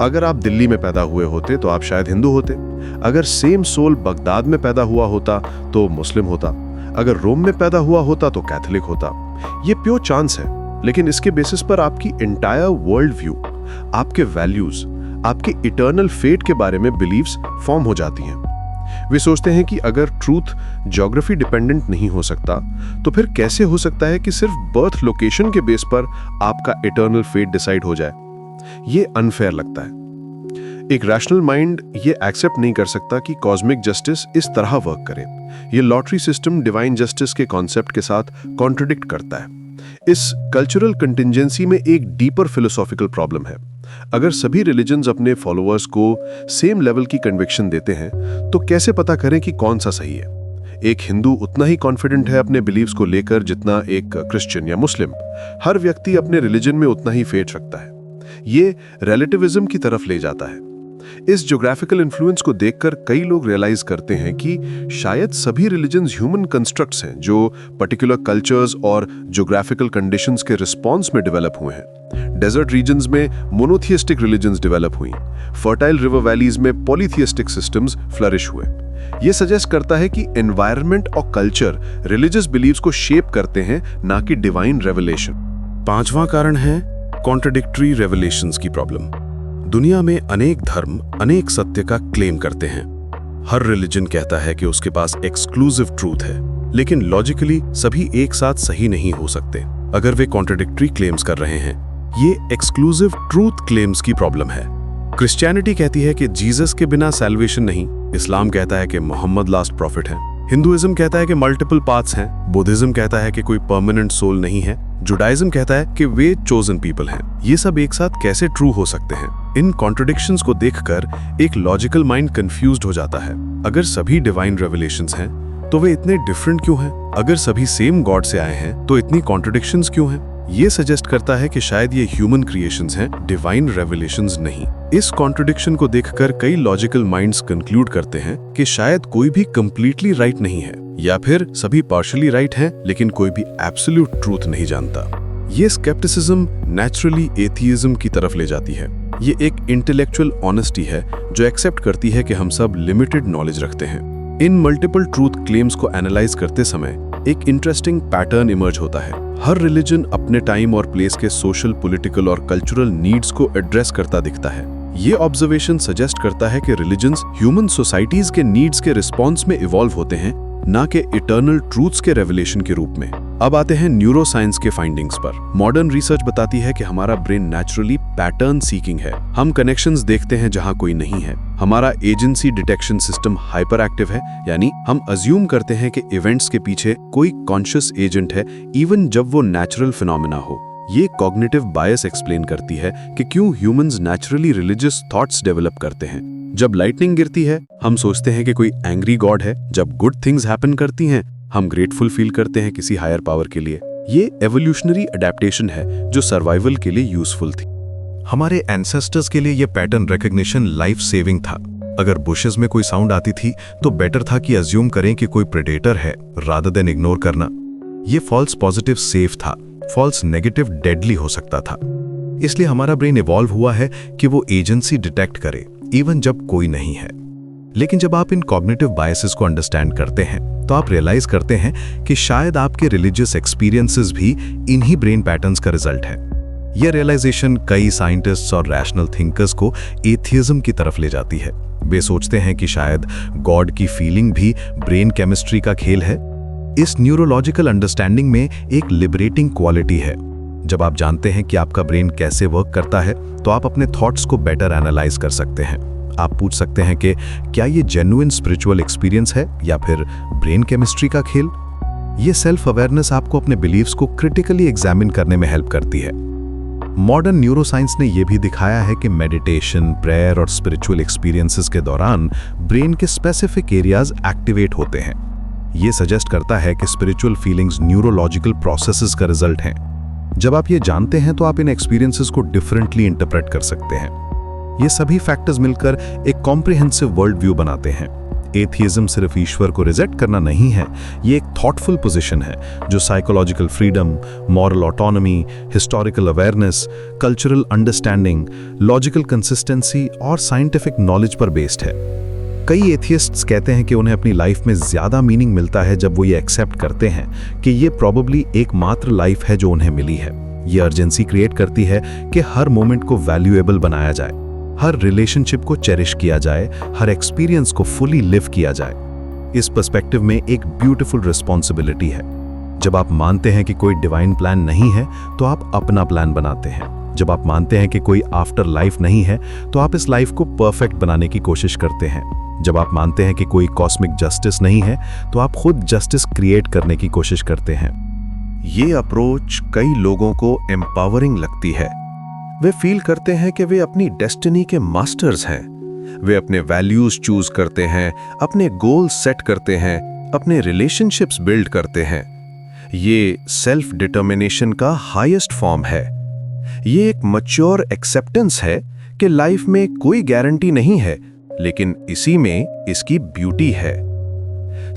अगर आप दिल्ली में पैदा हुए होते तो आप शायद हिंदू होते। अगर सेम सोल बगदाद में पैदा हुआ होता तो मुस्लिम होता। अगर रोम में पैदा हुआ होता तो कैथोलिक होता। ये प्योर चांस है, लेकिन इसके बेसिस पर आपकी एंटायर वर्ल्ड व्यू, आपके वैल्यूज, आपके इटर्नल फेट के बारे में बिलीव्स फॉर्म हो जाती हैं। वे सोचते हैं कि अगर ट्रूथ ज्योग्राफी डिपेंडेंट नहीं हो सकता तो फिर कैसे हो सकता है कि सिर्फ बर्थ लोकेशन के बेस पर आपका इटर्नल फेट डिसाइड हो जाए। ये अनफेयर लगता है। एक रैशनल माइंड ये एक्सेप्ट नहीं कर सकता कि कॉस्मिक जस्टिस इस तरह वर्क करे। ये लॉटरी सिस्टम डिवाइन जस्टिस के कॉन्सेप्ट के साथ कॉन्ट्रडिक्ट करता है। इस कल्चरल कंटिंजेंसी में एक डीपर फिलोसॉफिकल प्रॉब्लम है। अगर सभी रिलीजन्स अपने फॉलोअर्स को सेम लेवल की कन्विक्शन देते हैं तो कैसे पता करें कि कौन सा सही है। एक हिंदू उतना ही कॉन्फिडेंट है अपने बिलीव्स को लेकर जितना एक क्रिश्चियन या मुस्लिम। हर व्यक्ति अपने रिलीजन में उतना ही फेथ रखता है। ये रिलेटिविज्म की तरफ ले जाता है। इस ज्योग्राफिकल इन्फ्लुएंस को देखकर कई लोग रियलाइज करते हैं कि शायद सभी रिलीजन्स ह्यूमन कंस्ट्रक्ट्स हैं जो पर्टिकुलर कल्चर्स और ज्योग्राफिकल कंडीशंस के रिस्पॉन्स में डेवलप हुए हैं। डेजर्ट रीजन्स में मोनोथियस्टिक रिलीजन्स डेवलप हुई। फर्टाइल रिवर वैलीज में पॉलीथियस्टिक सिस्टम्स फ्लरिश हुए। ये सजेस्ट करता है कि एनवायरनमेंट और कल्चर रिलीजियस बिलीव्स को शेप करते हैं, ना कि डिवाइन रेवलेशन। पांचवां कारण है कॉन्ट्रडिक्टरी रेवलेशंस की प्रॉब्लम। दुनिया में अनेक धर्म अनेक सत्य का क्लेम करते हैं। हर रिलीजन कहता है कि उसके पास एक्सक्लूसिव ट्रूथ है, लेकिन लॉजिकली सभी एक साथ सही नहीं हो सकते। अगर वे कॉन्ट्रडिक्टरी क्लेम्स कर रहे हैं, ये एक्सक्लूसिव ट्रूथ क्लेम्स की प्रॉब्लम है। क्रिश्चियनिटी कहती है कि जीसस के बिना सैल्वेशन नहीं। इस्लाम कहता है कि मोहम्मद लास्ट प्रॉफिट है। हिंदुइज्म कहता है कि मल्टीपल पाथ्स हैं, बुद्धिज्म कहता है कि कोई परमानेंट सोल नहीं है, जुडाइज्म कहता है कि वे चोजन पीपल हैं। ये सब एक साथ कैसे ट्रू हो सकते हैं? इन कॉन्ट्रडिक्शंस को देखकर एक लॉजिकल माइंड कंफ्यूज्ड हो जाता है। अगर सभी डिवाइन रेवलेशंस हैं तो वे इतने डिफरेंट क्यों हैं? अगर सभी सेम गॉड से आए हैं तो इतनी कॉन्ट्रडिक्शंस क्यों हैं? ये सजेस्ट करता है कि शायद ये ह्यूमन क्रिएशंस हैं, डिवाइन रेवलेशंस नहीं। इस कॉन्ट्रडिक्शन को देखकर कई लॉजिकल माइंड्स कंक्लूड करते हैं कि शायद कोई भी कंप्लीटली राइट नहीं है, या फिर सभी पार्शियली राइट हैं लेकिन कोई भी एब्सोल्यूट ट्रूथ नहीं जानता। ये स्केप्टिसिज्म नेचुरली एथियज्म की तरफ ले जाती है। ये एक इंटेलेक्चुअल ऑनेस्टी है जो एक्सेप्ट करती है कि हम सब लिमिटेड नॉलेज रखते हैं। इन मल्टीपल ट्रूथ क्लेम्स को एनालाइज करते समय एक इंटरेस्टिंग पैटर्न इमर्ज होता है। हर रिलीजन अपने टाइम और प्लेस के सोशल, पॉलिटिकल और कल्चरल नीड्स को एड्रेस करता दिखता है। ये ऑब्जर्वेशन सजेस्ट करता है कि रिलीजन्स ह्यूमन सोसाइटीज के नीड्स के रिस्पॉन्स में इवॉल्व होते हैं, ना कि इटर्नल ट्रूथ्स के रेवलेशन के रूप में। अब आते हैं न्यूरोसाइंस के फाइंडिंग्स पर। मॉडर्न रिसर्च बताती है कि हमारा ब्रेन नेचुरली पैटर्न सीकिंग है। हम कनेक्शंस देखते हैं जहां कोई नहीं है। हमारा agency detection system hyper active है, यानी हम अज्यूम करते हैं कि इवेंट्स के पीछे कोई कॉन्शियस एजेंट है, इवन जब वो नेचुरल फिनोमेना हो। ये कॉग्निटिव बायस एक्सप्लेन करती है कि क्यों humans naturally religious thoughts develop करते हैं। जब लाइटनिंग गिरती है हम सोचते हैं कि कोई एंग्री गॉड है, जब गुड थिंग्स हैपन करती हैं हम ग्रेटफुल फील करते हैं किसी हायर पावर के लिए। ये एवोल्यूशनरी अडेप्टेशन है जो सर्वाइवल के लिए यूजफुल थी। हमारे एंसेस्टर्स के लिए ये पैटर्न रिकग्निशन लाइफ सेविंग था। अगर बुशेस में कोई साउंड आती थी तो बेटर था कि अज्यूम करें कि कोई प्रेडेटर है रादर देन इग्नोर करना। ये फॉल्स पॉजिटिव सेफ था, फॉल्स नेगेटिव डेडली हो सकता था। इसलिए हमारा ब्रेन इवॉल्व हुआ है कि वो एजेंसी डिटेक्ट करे इवन जब कोई नहीं है। लेकिन जब आप इन कॉग्निटिव बायसेस को अंडरस्टैंड करते हैं तो आप रियलाइज करते हैं कि शायद आपके रिलीजियस एक्सपीरियंसेस भी इन्हीं ब्रेन पैटर्न्स का रिजल्ट है। यह रियलाइजेशन कई साइंटिस्ट्स और रैशनल थिंकर्स को एथियज्म की तरफ ले जाती है। वे सोचते हैं कि शायद गॉड की फीलिंग भी ब्रेन केमिस्ट्री का खेल है। इस न्यूरोलॉजिकल अंडरस्टैंडिंग में एक लिबरेटिंग क्वालिटी है। जब आप जानते हैं कि आपका ब्रेन कैसे वर्क करता है तो आप अपने थॉट्स को बेटर एनालाइज कर सकते हैं। आप पूछ सकते हैं कि क्या ये जेन्युइन स्पिरिचुअल एक्सपीरियंस है या फिर ब्रेन केमिस्ट्री का खेल। ये सेल्फ अवेयरनेस आपको अपने बिलीव्स को क्रिटिकली एग्जामिन करने में हेल्प करती है। मॉडर्न न्यूरोसाइंस ने यह भी दिखाया है कि मेडिटेशन, प्रेयर और स्पिरिचुअल एक्सपीरियंसेस के दौरान ब्रेन के स्पेसिफिक एरियाज एक्टिवेट होते हैं। ये सजेस्ट करता है कि स्पिरिचुअल फीलिंग्स न्यूरोलॉजिकल प्रोसेसेस का रिजल्ट हैं। जब आप ये जानते हैं तो आप इन एक्सपीरियंसेस को डिफरेंटली इंटरप्रेट कर सकते हैं। ये सभी फैक्टर्स मिलकर एक कॉम्प्रिहेंसिव वर्ल्ड व्यू बनाते हैं। एथियज्म सिर्फ ईश्वर को रिजेक्ट करना नहीं है, ये एक थॉटफुल पोजीशन है जो psychological freedom, moral autonomy, historical awareness, cultural understanding, logical consistency और साइंटिफिक नॉलेज पर बेस्ड है। कई एथियस्ट्स कहते हैं कि उन्हें अपनी लाइफ में ज्यादा मीनिंग मिलता है जब वो ये एक्सेप्ट करते हैं कि ये प्रॉबेबली एकमात्र लाइफ है जो उन्हें मिली है। ये अर्जेंसी क्रिएट करती है कि हर मोमेंट को वैल्यूएबल बनाया जाए, हर रिलेशनशिप को चेरिश किया जाए, हर एक्सपीरियंस को फुली लिव किया जाए। इस पर्सपेक्टिव में एक ब्यूटीफुल रिस्पॉन्सिबिलिटी है। जब आप मानते हैं कि कोई डिवाइन प्लान नहीं है तो आप अपना प्लान बनाते हैं। जब आप मानते हैं कि कोई आफ्टर लाइफ नहीं है तो आप इस लाइफ को परफेक्ट बनाने की कोशिश करते हैं। जब आप मानते हैं कि कोई कॉस्मिक जस्टिस नहीं है तो आप खुद जस्टिस क्रिएट करने की कोशिश करते हैं। ये अप्रोच कई लोगों को एम्पावरिंग लगती है। वे फील करते हैं कि वे अपनी डेस्टिनी के मास्टर्स हैं। वे अपने वैल्यूज चूज करते हैं, अपने गोल्स सेट करते हैं, अपने रिलेशनशिप्स बिल्ड करते हैं। ये सेल्फ डिटर्मिनेशन का हाईएस्ट फॉर्म है। ये एक मैच्योर एक्सेप्टेंस है कि लाइफ में कोई गारंटी नहीं है, लेकिन इसी में इसकी ब्यूटी है।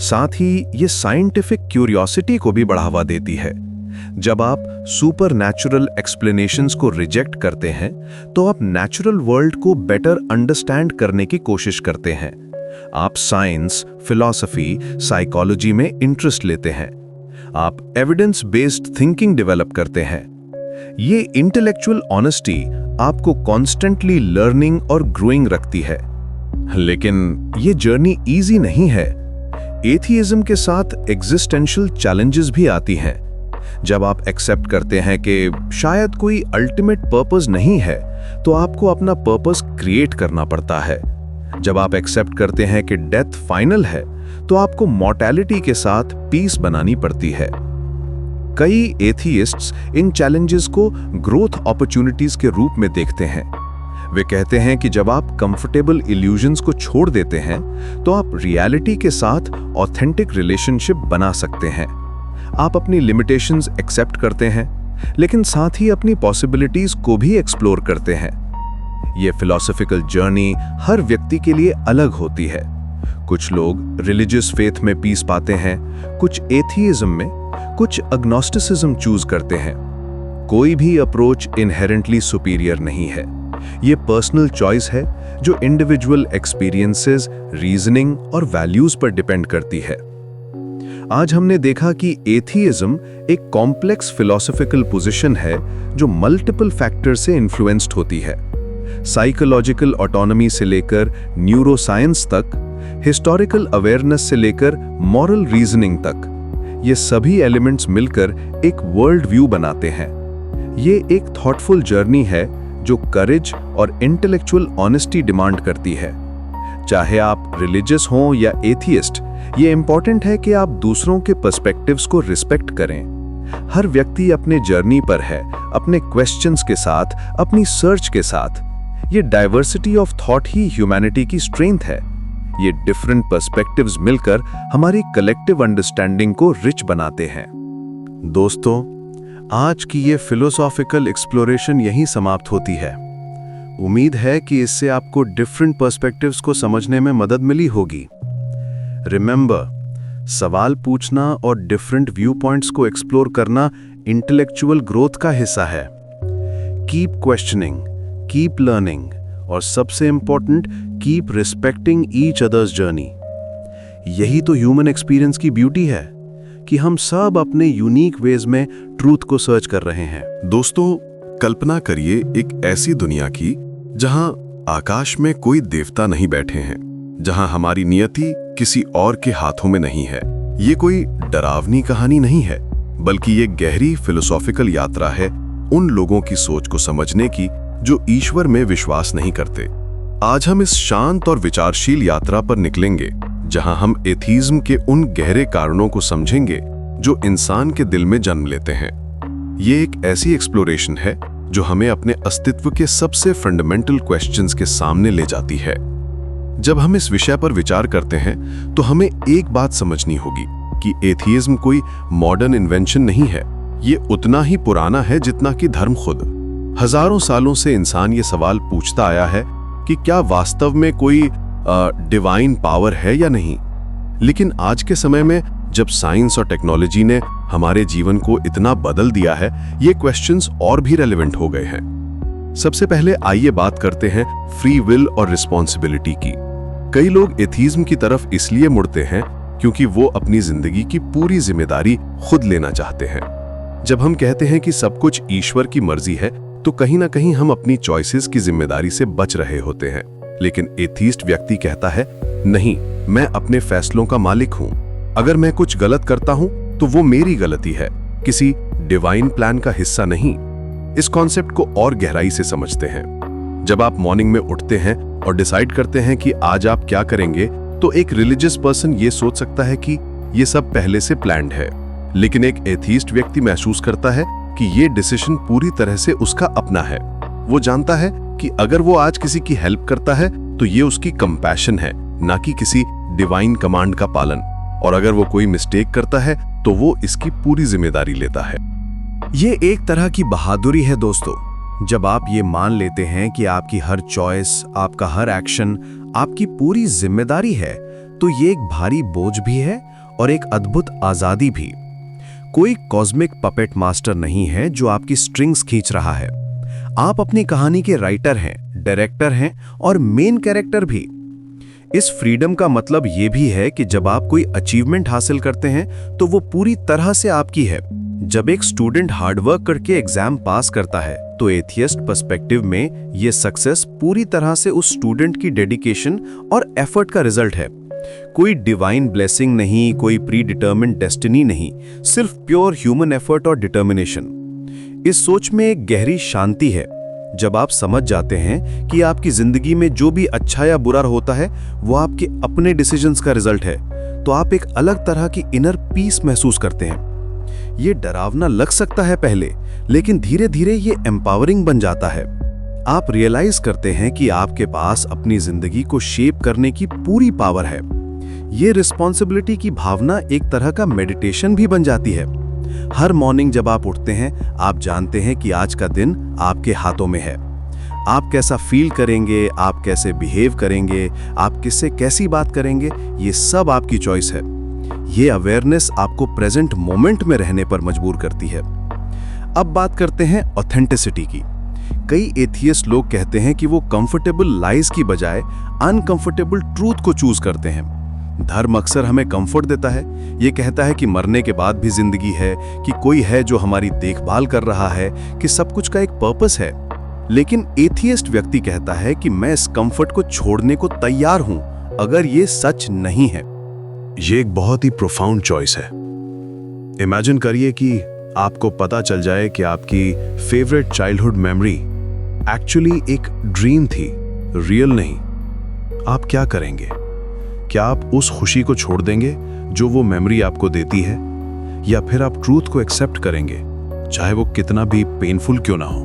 साथ ही ये साइंटिफिक क्यूरियोसिटी को भी बढ़ावा देती है। जब आप सुपर नेचुरल एक्सप्लेनेशंस को रिजेक्ट करते हैं तो आप नेचुरल वर्ल्ड को बेटर अंडरस्टैंड करने की कोशिश करते हैं। आप साइंस, फिलॉसफी, साइकोलॉजी में इंटरेस्ट लेते हैं। आप एविडेंस बेस्ड थिंकिंग डेवलप करते हैं। ये इंटेलेक्चुअल ऑनेस्टी आपको कॉन्स्टेंटली लर्निंग और ग्रोइंग रखती है। लेकिन ये जर्नी इजी नहीं है। एथियज्म के साथ एग्जिस्टेंशियल चैलेंजेस भी आती हैं। जब आप एक्सेप्ट करते हैं कि शायद कोई अल्टीमेट पर्पस नहीं है तो आपको अपना पर्पस क्रिएट करना पड़ता है। जब आप एक्सेप्ट करते हैं कि डेथ फाइनल है, तो आपको मॉर्टैलिटी के साथ पीस बनानी पड़ती है। कई एथियिस्ट्स इन चैलेंजेस को ग्रोथ अपॉर्चुनिटीज के रूप में देखते हैं। वे कहते हैं कि जब आप कंफर्टेबल इल्यूजन्स को छोड़ देते हैं, तो आप रियलिटी के साथ ऑथेंटिक रिलेशनशिप बना सकते हैं। आप अपनी लिमिटेशंस एक्सेप्ट करते हैं, लेकिन साथ ही अपनी पॉसिबिलिटीज को भी एक्सप्लोर करते हैं। ये फिलॉसफिकल जर्नी हर व्यक्ति के लिए अलग होती है। कुछ लोग रिलीजियस फेथ में पीस पाते हैं, कुछ एथियज्म में, कुछ अग्नोस्टिसिज्म चूज करते हैं। कोई भी अप्रोच इनहेरेंटली सुपीरियर नहीं है। ये पर्सनल चॉइस है जो इंडिविजुअल एक्सपीरियंसेस, रीजनिंग और वैल्यूज पर डिपेंड करती है। आज हमने देखा कि एथियज्म एक कॉम्प्लेक्स फिलॉसफिकल पोजीशन है जो मल्टीपल फैक्टर से इन्फ्लुएंस्ड होती है। साइकोलॉजिकल ऑटोनॉमी से लेकर न्यूरोसाइंस तक, हिस्टोरिकल अवेयरनेस से लेकर मॉरल रीजनिंग तक, ये सभी एलिमेंट्स मिलकर एक वर्ल्ड व्यू बनाते हैं। ये एक थॉटफुल जर्नी है जो करेज और इंटेलेक्चुअल ऑनेस्टी डिमांड करती है। चाहे आप रिलीजियस हों या एथियस्ट, ये इंपॉर्टेंट है कि आप दूसरों के पर्सपेक्टिव्स को रिस्पेक्ट करें। हर व्यक्ति अपने जर्नी पर है, अपने क्वेश्चंस के साथ, अपनी सर्च के साथ। ये diversity of thought he humanity की स्ट्रेंथ है। ये डिफरेंट पर्सपेक्टिव्स मिलकर हमारी कलेक्टिव अंडरस्टैंडिंग को रिच बनाते हैं। दोस्तों, आज की ये फिलोसॉफिकल एक्सप्लोरेशन यहीं समाप्त होती है। उम्मीद है कि इससे आपको डिफरेंट पर्सपेक्टिव्स को समझने में मदद मिली होगी। रिमेंबर, सवाल पूछना और डिफरेंट व्यू पॉइंट्स को एक्सप्लोर करना इंटेलेक्चुअल ग्रोथ का हिस्सा है। कीप क्वेश्चनिंग, कीप लर्निंग और सबसे important, keep respecting each others journey. यही तो ह्यूमन एक्सपीरियंस की ब्यूटी है कि हम सब अपने यूनिक वेज में ट्रूथ को सर्च कर रहे हैं। दोस्तों, कल्पना करिए एक ऐसी दुनिया की जहां आकाश में कोई देवता नहीं बैठे हैं, जहां हमारी नियति किसी और के हाथों में नहीं है। ये कोई डरावनी कहानी नहीं है, बल्कि ये गहरी फिलोसॉफिकल यात्रा है उन लोगों की सोच को समझने की जो ईश्वर में विश्वास नहीं करते। आज हम इस शांत और विचारशील यात्रा पर निकलेंगे, जहां हम एथिज्म के उन गहरे कारणों को समझेंगे जो इंसान के दिल में जन्म लेते हैं। ये एक ऐसी एक्सप्लोरेशन है जो हमें अपने अस्तित्व के सबसे फंडामेंटल क्वेश्चंस के सामने ले जाती है। जब हम इस विषय पर विचार करते हैं तो हमें एक बात समझनी होगी कि एथिज्म कोई मॉडर्न इन्वेंशन नहीं है। ये उतना ही पुराना है जितना कि धर्म खुद। हजारों सालों से इंसान ये सवाल पूछता आया है कि क्या वास्तव में कोई डिवाइन पावर है या नहीं। लेकिन आज के समय में जब साइंस और टेक्नोलॉजी ने हमारे जीवन को इतना बदल दिया है, ये क्वेश्चंस और भी रेलेवेंट हो गए हैं। सबसे पहले आइए बात करते हैं फ्री विल और रिस्पॉन्सिबिलिटी की। कई लोग एथिज्म की तरफ इसलिए मुड़ते हैं क्योंकि वो अपनी जिंदगी की पूरी जिम्मेदारी खुद लेना चाहते हैं। जब हम कहते हैं कि सब कुछ ईश्वर की मर्जी है, तो कहीं ना कहीं हम अपनी चॉइसेस की जिम्मेदारी से बच रहे होते हैं। लेकिन एथिस्ट व्यक्ति कहता है, नहीं, मैं अपने फैसलों का मालिक हूं। अगर मैं कुछ गलत करता हूं तो वो मेरी गलती है, किसी डिवाइन प्लान का हिस्सा नहीं। इस कॉन्सेप्ट को और गहराई से समझते हैं। जब आप मॉर्निंग में उठते हैं और डिसाइड करते हैं कि आज आप क्या करेंगे, तो एक रिलीजियस पर्सन ये सोच सकता है कि ये सब पहले से प्लान्ड है। लेकिन एक एथिस्ट व्यक्ति महसूस करता है कि ये डिसीजन पूरी तरह से उसका अपना है। वो जानता है कि अगर वो आज किसी की हेल्प करता है तो ये उसकी कंपैशन है, ना कि किसी डिवाइन कमांड का पालन। और अगर वो कोई मिस्टेक करता है तो वो इसकी पूरी जिम्मेदारी लेता है। ये एक तरह की बहादुरी है दोस्तों। जब आप ये मान लेते हैं कि आपकी हर चॉइस, आपका हर एक्शन आपकी पूरी जिम्मेदारी है, तो ये एक भारी बोझ भी है और एक अद्भुत आजादी भी। कोई कॉस्मिक पपेट मास्टर नहीं है जो आपकी स्ट्रिंग्स खींच रहा है। आप अपनी कहानी के राइटर हैं, डायरेक्टर हैं और मेन कैरेक्टर भी। इस फ्रीडम का मतलब ये भी है कि जब आप कोई अचीवमेंट हासिल करते हैं तो वो पूरी तरह से आपकी है। जब एक स्टूडेंट हार्डवर्क करके एग्जाम पास करता है तो एथियस्ट पर्सपेक्टिव में ये सक्सेस पूरी तरह से उस स्टूडेंट की डेडिकेशन और एफर्ट का रिजल्ट है। कोई डिवाइन ब्लेसिंग नहीं, कोई प्री डिटर्मिन्ड डेस्टिनी नहीं, सिर्फ प्योर ह्यूमन एफर्ट और डिटर्मिनेशन। इस सोच में एक गहरी शांति है। जब आप समझ जाते हैं कि आपकी जिंदगी में जो भी अच्छा या बुरा होता है वो आपके अपने डिसीजंस का रिजल्ट है, तो आप एक अलग तरह की इनर पीस महसूस करते हैं। ये डरावना लग सकता है पहले, लेकिन धीरे धीरे ये एम्पावरिंग बन जाता है। आप रियलाइज करते हैं कि आपके पास अपनी जिंदगी को शेप करने की पूरी पावर है। ये रिस्पॉन्सिबिलिटी की भावना एक तरह का मेडिटेशन भी बन जाती है। हर मॉर्निंग जब आप उठते हैं, आप जानते हैं कि आज का दिन आपके हाथों में है। आप कैसा फील करेंगे, आप कैसे बिहेव करेंगे, आप किससे कैसी बात करेंगे, ये सब आपकी चॉइस है। ये अवेयरनेस आपको प्रेजेंट मोमेंट में रहने पर मजबूर करती है। अब बात करते हैं ऑथेंटिसिटी की। कई एथियस्ट लोग कहते हैं कि वो कंफर्टेबल लाइज की बजाय अनकंफर्टेबल ट्रूथ को चूज करते हैं। धर्म अक्सर हमें कंफर्ट देता है। ये कहता है कि मरने के बाद भी जिंदगी है, कि कोई है जो हमारी देखभाल कर रहा है, कि सब कुछ का एक पर्पस है। लेकिन एथियस्ट व्यक्ति कहता है कि मैं इस कंफर्ट को छोड़ने को तैयार हूं अगर ये सच नहीं है। ये एक बहुत ही प्रोफाउंड चॉइस है। इमेजिन करिए कि आपको पता चल जाए कि आपकी फेवरेट चाइल्डहुड मेमोरी एक्चुअली एक ड्रीम थी, रियल नहीं। आप क्या करेंगे? क्या आप उस खुशी को छोड़ देंगे जो वो मेमोरी आपको देती है, या फिर आप ट्रूथ को एक्सेप्ट करेंगे, चाहे वो कितना भी पेनफुल क्यों ना हो?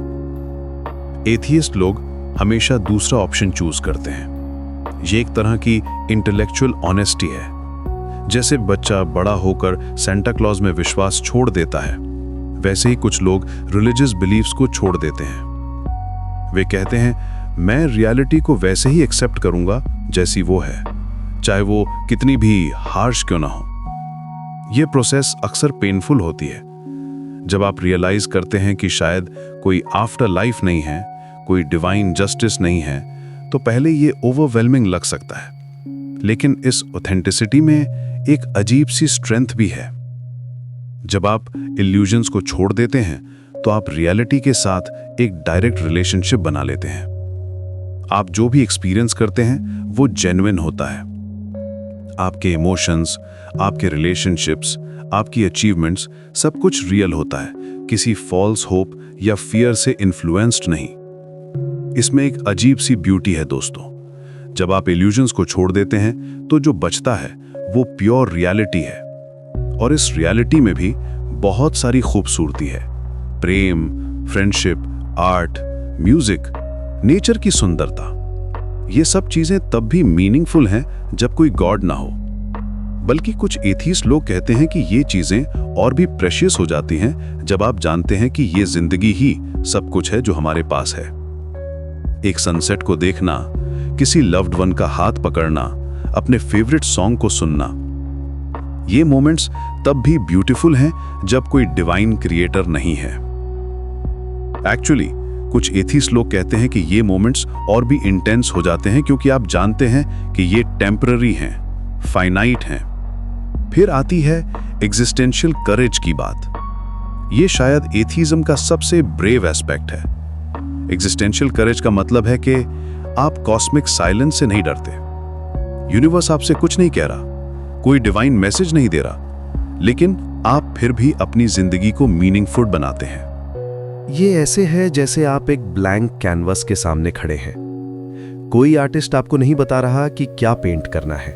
एथियस्ट लोग हमेशा दूसरा ऑप्शन चूज करते हैं। ये एक तरह की इंटेलेक्चुअल ऑनेस्टी है। जैसे बच्चा बड़ा होकर सेंटा क्लॉज में विश्वास छोड़ देता है, वैसे ही कुछ लोग रिलीजियस बिलीफ्स को छोड़ देते हैं। वे कहते हैं, मैं रियलिटी को वैसे ही एक्सेप्ट करूंगा जैसी वो है, चाहे वो कितनी भी हार्श क्यों ना हो। यह प्रोसेस अक्सर पेनफुल होती है। जब आप रियलाइज करते हैं कि शायद कोई आफ्टर लाइफ नहीं है, कोई डिवाइन जस्टिस नहीं है, तो पहले ये ओवरवेलमिंग लग सकता है। लेकिन इस ऑथेंटिसिटी में एक अजीब सी स्ट्रेंथ भी है। जब आप इल्यूजन्स को छोड़ देते हैं, तो आप रियलिटी के साथ एक डायरेक्ट रिलेशनशिप बना लेते हैं। आप जो भी एक्सपीरियंस करते हैं वो जेन्युइन होता है। आपके इमोशंस, आपके रिलेशनशिप्स, आपकी अचीवमेंट्स, सब कुछ रियल होता है, किसी फॉल्स होप या फियर से इन्फ्लुएंस्ड नहीं। इसमें एक अजीब सी ब्यूटी है दोस्तों। जब आप इल्यूजन्स को छोड़ देते हैं, तो जो बचता है वो प्योर रियलिटी है। और इस रियलिटी में भी बहुत सारी खूबसूरती है। प्रेम, फ्रेंडशिप, आर्ट, म्यूजिक, नेचर की सुंदरता। ये सब चीजें तब भी मीनिंगफुल हैं जब कोई गॉड ना हो। बल्कि कुछ एथियस्ट लोग कहते हैं कि ये चीजें और भी प्रेशियस हो जाती हैं जब आप जानते हैं कि ये जिंदगी ही सब कुछ है जो हमारे पास है। एक सनसेट को देखना, किसी लव्ड वन का हाथ पकड़ना, अपने फेवरेट सॉन्ग को सुनना, ये मोमेंट्स तब भी ब्यूटीफुल हैं जब कोई डिवाइन क्रिएटर नहीं है। एक्चुअली कुछ एथियस्ट लोग कहते हैं कि ये मोमेंट्स और भी इंटेंस हो जाते हैं क्योंकि आप जानते हैं कि ये टेम्पररी हैं, फाइनाइट हैं। फिर आती है एग्जिस्टेंशियल करेज की बात। ये शायद एथिज्म का सबसे ब्रेव एस्पेक्ट है। एग्जिस्टेंशियल करेज का मतलब है कि आप कॉस्मिक साइलेंस से नहीं डरते। यूनिवर्स आपसे कुछ नहीं कह रहा, कोई डिवाइन मैसेज नहीं दे रहा, लेकिन आप फिर भी अपनी जिंदगी को मीनिंगफुल बनाते हैं। ये ऐसे है जैसे आप एक ब्लैंक कैनवस के सामने खड़े हैं। कोई आर्टिस्ट आपको नहीं बता रहा कि क्या पेंट करना है।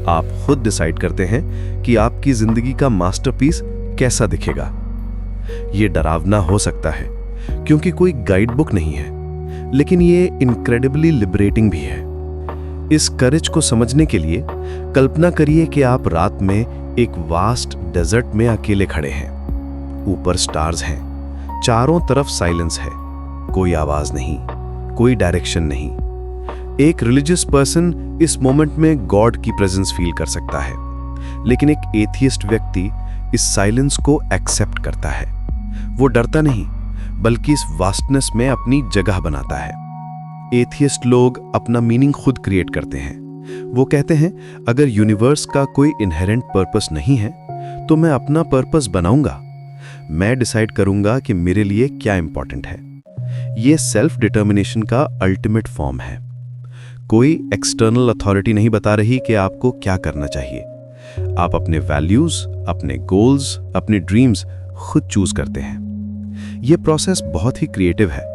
आप खुद डिसाइड करते हैं कि आपकी जिंदगी का मास्टरपीस कैसा दिखेगा। ये डरावना हो सकता है क्योंकि कोई गाइड बुक नहीं है, लेकिन ये इनक्रेडिबली लिबरेटिंग भी है। इस करेज को समझने के लिए कल्पना करिए कि आप रात में एक वास्ट डेजर्ट में अकेले खड़े हैं। ऊपर स्टार्स हैं, चारों तरफ साइलेंस है, कोई आवाज नहीं, कोई डायरेक्शन नहीं। एक रिलीजियस पर्सन इस मोमेंट में गॉड की प्रेजेंस फील कर सकता है, लेकिन एक एथियस्ट व्यक्ति इस साइलेंस को एक्सेप्ट करता है। वो डरता नहीं, बल्कि इस वास्टनेस में अपनी जगह बनाता है। एथियस्ट लोग अपना मीनिंग खुद क्रिएट करते हैं। वो कहते हैं, अगर यूनिवर्स का कोई इनहेरेंट पर्पस नहीं है, तो मैं अपना पर्पस बनाऊंगा। मैं डिसाइड करूंगा कि मेरे लिए क्या इंपॉर्टेंट है। ये सेल्फ डिटर्मिनेशन का अल्टीमेट फॉर्म है। कोई एक्सटर्नल अथॉरिटी नहीं बता रही कि आपको क्या करना चाहिए। आप अपने वैल्यूज, अपने गोल्स, अपने ड्रीम्स खुद चूज करते हैं। यह प्रोसेस बहुत ही क्रिएटिव है।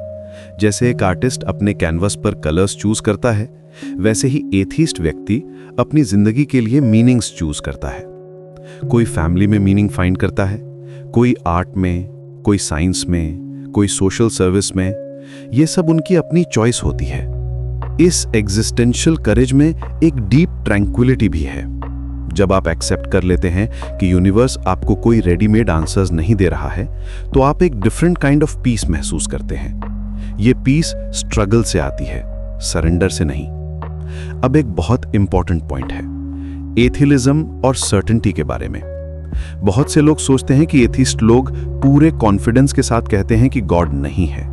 जैसे एक आर्टिस्ट अपने कैनवस पर कलर्स चूज करता है, वैसे ही एथीस्ट व्यक्ति अपनी जिंदगी के लिए मीनिंग्स चूज करता है। कोई फैमिली में मीनिंग फाइंड करता है, कोई आर्ट में, कोई साइंस में, कोई सोशल सर्विस में। ये सब उनकी अपनी चॉइस होती है। इस एग्जिस्टेंशियल करेज में एक डीप ट्रैंक्विलिटी भी है। जब आप एक्सेप्ट कर लेते हैं कि यूनिवर्स आपको कोई रेडीमेड आंसर्स नहीं दे रहा है, तो आप एक डिफरेंट काइंड ऑफ पीस महसूस करते हैं। ये पीस स्ट्रगल से आती है, सरेंडर से नहीं। अब एक बहुत इंपॉर्टेंट पॉइंट है, एथिलिज्म और सर्टेनिटी के बारे में। बहुत से लोग सोचते हैं कि एथिस्ट लोग पूरे कॉन्फिडेंस के साथ कहते हैं कि गॉड नहीं है,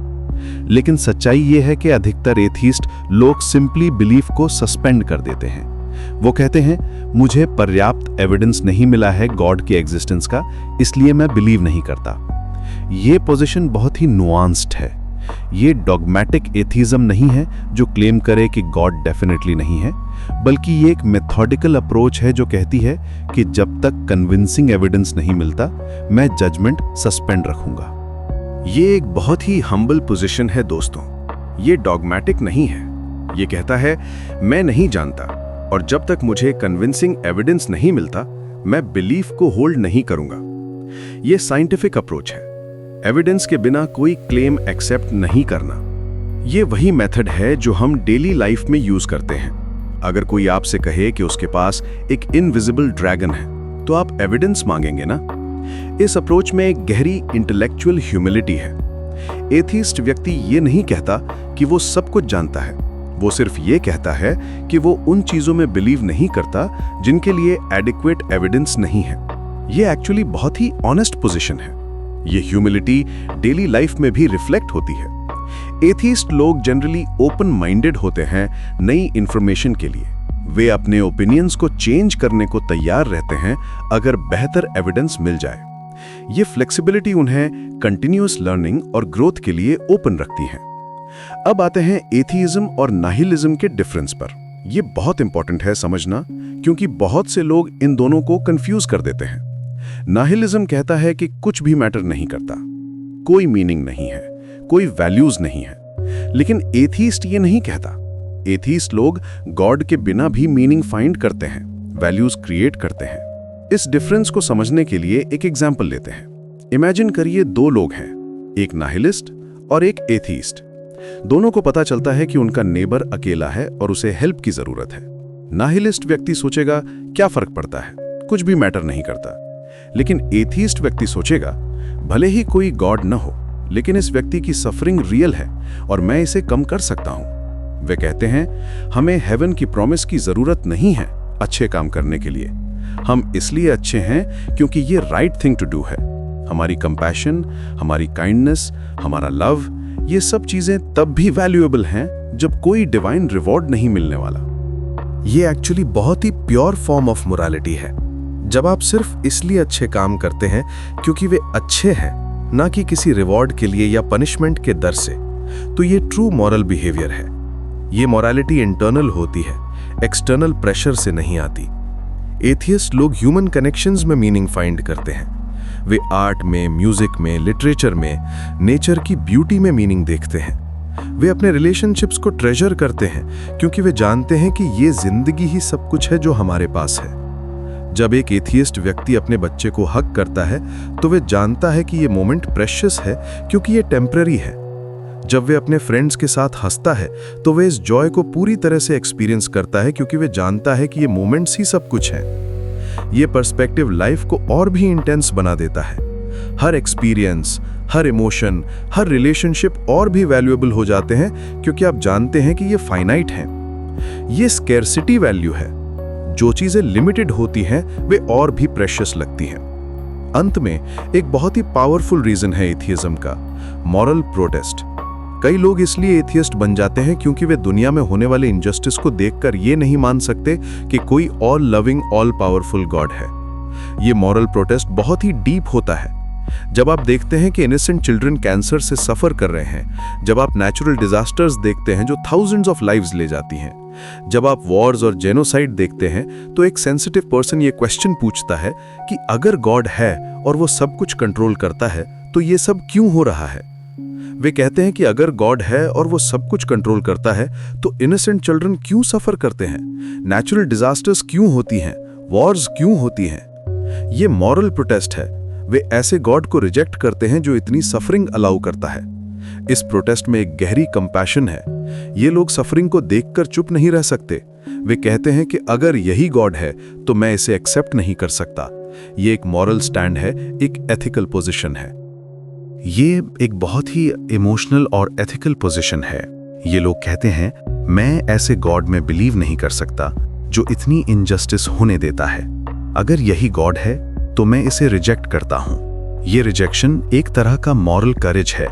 लेकिन सच्चाई यह है कि अधिकतर एथिस्ट लोग सिंपली बिलीफ को सस्पेंड कर देते हैं। वो कहते हैं, मुझे पर्याप्त एविडेंस नहीं मिला है गॉड के एग्जिस्टेंस का, इसलिए मैं बिलीव नहीं करता। ये पोजीशन बहुत ही नुआंस्ड है। ये डॉगमैटिक एथिज्म नहीं है जो क्लेम करे कि गॉड डेफिनेटली नहीं है, बल्कि ये एक मेथोडिकल अप्रोच है जो कहती है कि जब तक कन्विंसिंग एविडेंस नहीं मिलता, मैं जजमेंट सस्पेंड रखूंगा। ये एक बहुत ही हम्बल पोजीशन है दोस्तों। ये डॉगमैटिक नहीं है। ये कहता है, मैं नहीं जानता, और जब तक मुझे कन्विंसिंग एविडेंस नहीं मिलता, मैं बिलीफ को होल्ड नहीं करूंगा। ये साइंटिफिक अप्रोच है। एविडेंस के बिना कोई क्लेम एक्सेप्ट नहीं करना। ये वही मेथड है जो हम डेली लाइफ में यूज करते हैं। अगर कोई आपसे कहे कि उसके पास एक इनविजिबल ड्रैगन है, तो आप एविडेंस मांगेंगे ना? इस अप्रोच में एक गहरी इंटेलेक्चुअल ह्यूमिलिटी है। एथिस्ट व्यक्ति ये नहीं कहता कि वो सब कुछ जानता है, वो सिर्फ ये कहता है कि वो उन चीजों में बिलीव नहीं करता जिनके लिए एडिक्वेट एविडेंस नहीं है। ये एक्चुअली बहुत ही ऑनेस्ट पोजीशन है। ये ह्यूमिलिटी डेली लाइफ में भी रिफ्लेक्ट होती है। एथिस्ट लोग जनरली ओपन माइंडेड होते हैं नई इंफॉर्मेशन के लिए। वे अपने ओपिनियंस को चेंज करने को तैयार रहते हैं अगर बेहतर एविडेंस मिल जाए। ये फ्लेक्सिबिलिटी उन्हें कंटिन्यूअस लर्निंग और ग्रोथ के लिए ओपन रखती है। अब आते हैं एथिज्म और नाहिलिज्म के डिफरेंस पर। ये बहुत इंपॉर्टेंट है समझना, क्योंकि बहुत से लोग इन दोनों को कंफ्यूज कर देते हैं। नाहिलिज्म कहता है कि कुछ भी मैटर नहीं करता, कोई मीनिंग नहीं है, कोई वैल्यूज नहीं है। लेकिन एथिस्ट ये नहीं कहता। एथिस्ट लोग गॉड के बिना भी मीनिंग फाइंड करते हैं, वैल्यूज क्रिएट करते हैं। इस डिफरेंस को समझने के लिए एक एग्जाम्पल लेते हैं। इमेजिन करिए दो लोग हैं, एक नाहिलिस्ट और एक एथिस्ट। दोनों को पता चलता है कि उनका नेबर अकेला है और उसे हेल्प की जरूरत है। नाहिलिस्ट व्यक्ति सोचेगा, क्या फर्क पड़ता है, कुछ भी मैटर नहीं करता। लेकिन एथिस्ट व्यक्ति सोचेगा, भले ही कोई गॉड न हो, लेकिन इस व्यक्ति की सफरिंग रियल है और मैं इसे कम कर सकता हूं। वे कहते हैं, हमें हेवन की प्रॉमिस की जरूरत नहीं है अच्छे काम करने के लिए। हम इसलिए अच्छे हैं क्योंकि ये राइट थिंग टू डू है। हमारी कंपैशन, हमारी काइंडनेस, हमारा लव, ये सब चीजें तब भी वैल्यूएबल हैं जब कोई डिवाइन रिवॉर्ड नहीं मिलने वाला। ये एक्चुअली बहुत ही प्योर फॉर्म ऑफ मोरालिटी है। जब आप सिर्फ इसलिए अच्छे काम करते हैं क्योंकि वे अच्छे हैं, ना कि किसी रिवॉर्ड के लिए या पनिशमेंट के डर से, तो ये ट्रू मॉरल बिहेवियर है। ये मॉरलिटी इंटरनल होती है, एक्सटर्नल प्रेशर से नहीं आती। एथियस्ट लोग ह्यूमन कनेक्शंस में मीनिंग फाइंड करते हैं। वे आर्ट में, म्यूजिक में, लिटरेचर में, नेचर की ब्यूटी में मीनिंग देखते हैं। वे अपने रिलेशनशिप्स को ट्रेजर करते हैं क्योंकि वे जानते हैं कि ये जिंदगी ही सब कुछ है जो हमारे पास है। जब एक एथियस्ट व्यक्ति अपने बच्चे को हग करता है, तो वे जानता है कि ये मोमेंट प्रेशियस है क्योंकि ये टेम्पररी है। जब वे अपने फ्रेंड्स के साथ हंसता है, तो वे इस जॉय को पूरी तरह से एक्सपीरियंस करता है क्योंकि वे जानता है कि ये मोमेंट्स ही सब कुछ है। ये पर्सपेक्टिव लाइफ को और भी इंटेंस बना देता है। हर एक्सपीरियंस, हर इमोशन, हर रिलेशनशिप और भी वैल्यूएबल हो जाते हैं क्योंकि आप जानते हैं कि ये फाइनाइट हैं। ये स्कैरसिटी वैल्यू है। जो चीजें लिमिटेड होती हैं, वे और भी प्रेशियस लगती हैं। अंत में एक बहुत ही पावरफुल रीजन है एथियज्म का, मॉरल प्रोटेस्ट। कई लोग इसलिए एथियस्ट बन जाते हैं क्योंकि वे दुनिया में होने वाले इनजस्टिस को देखकर ये नहीं मान सकते कि कोई all loving, all powerful God है। ये मॉरल प्रोटेस्ट बहुत ही डीप होता है। जब आप देखते हैं कि इनोसेंट चिल्ड्रन कैंसर से सफर कर रहे हैं, जब आप नेचुरल डिजास्टर्स देखते हैं जो थाउजेंड्स ऑफ लाइव्स ले जाती हैं, जब आप वॉर्स और जेनोसाइड देखते हैं, तो एक सेंसिटिव पर्सन ये क्वेश्चन पूछता है कि अगर गॉड है और वो सब कुछ कंट्रोल करता है, तो ये सब क्यों हो रहा है? वे कहते हैं कि अगर गॉड है और वो सब कुछ कंट्रोल करता है तो इनोसेंट चिल्ड्रन क्यों सफर करते हैं, नेचुरल डिजास्टर्स क्यों होती हैं, वॉर्स क्यों होती हैं। ये मॉरल प्रोटेस्ट है। वे ऐसे गॉड को रिजेक्ट करते हैं जो इतनी सफरिंग अलाउ करता है। इस प्रोटेस्ट में एक गहरी कंपैशन है। ये लोग सफरिंग को देखकर चुप नहीं रह सकते। वे कहते हैं कि अगर यही गॉड है तो मैं इसे एक्सेप्ट नहीं कर सकता। ये एक मॉरल स्टैंड है, एक एथिकल पोजीशन है। ये एक बहुत ही इमोशनल और एथिकल पोजीशन है। ये लोग कहते हैं मैं ऐसे गॉड में बिलीव नहीं कर सकता जो इतनी इनजस्टिस होने देता है। अगर यही गॉड है तो मैं इसे रिजेक्ट करता हूं। ये रिजेक्शन एक तरह का मॉरल करेज है।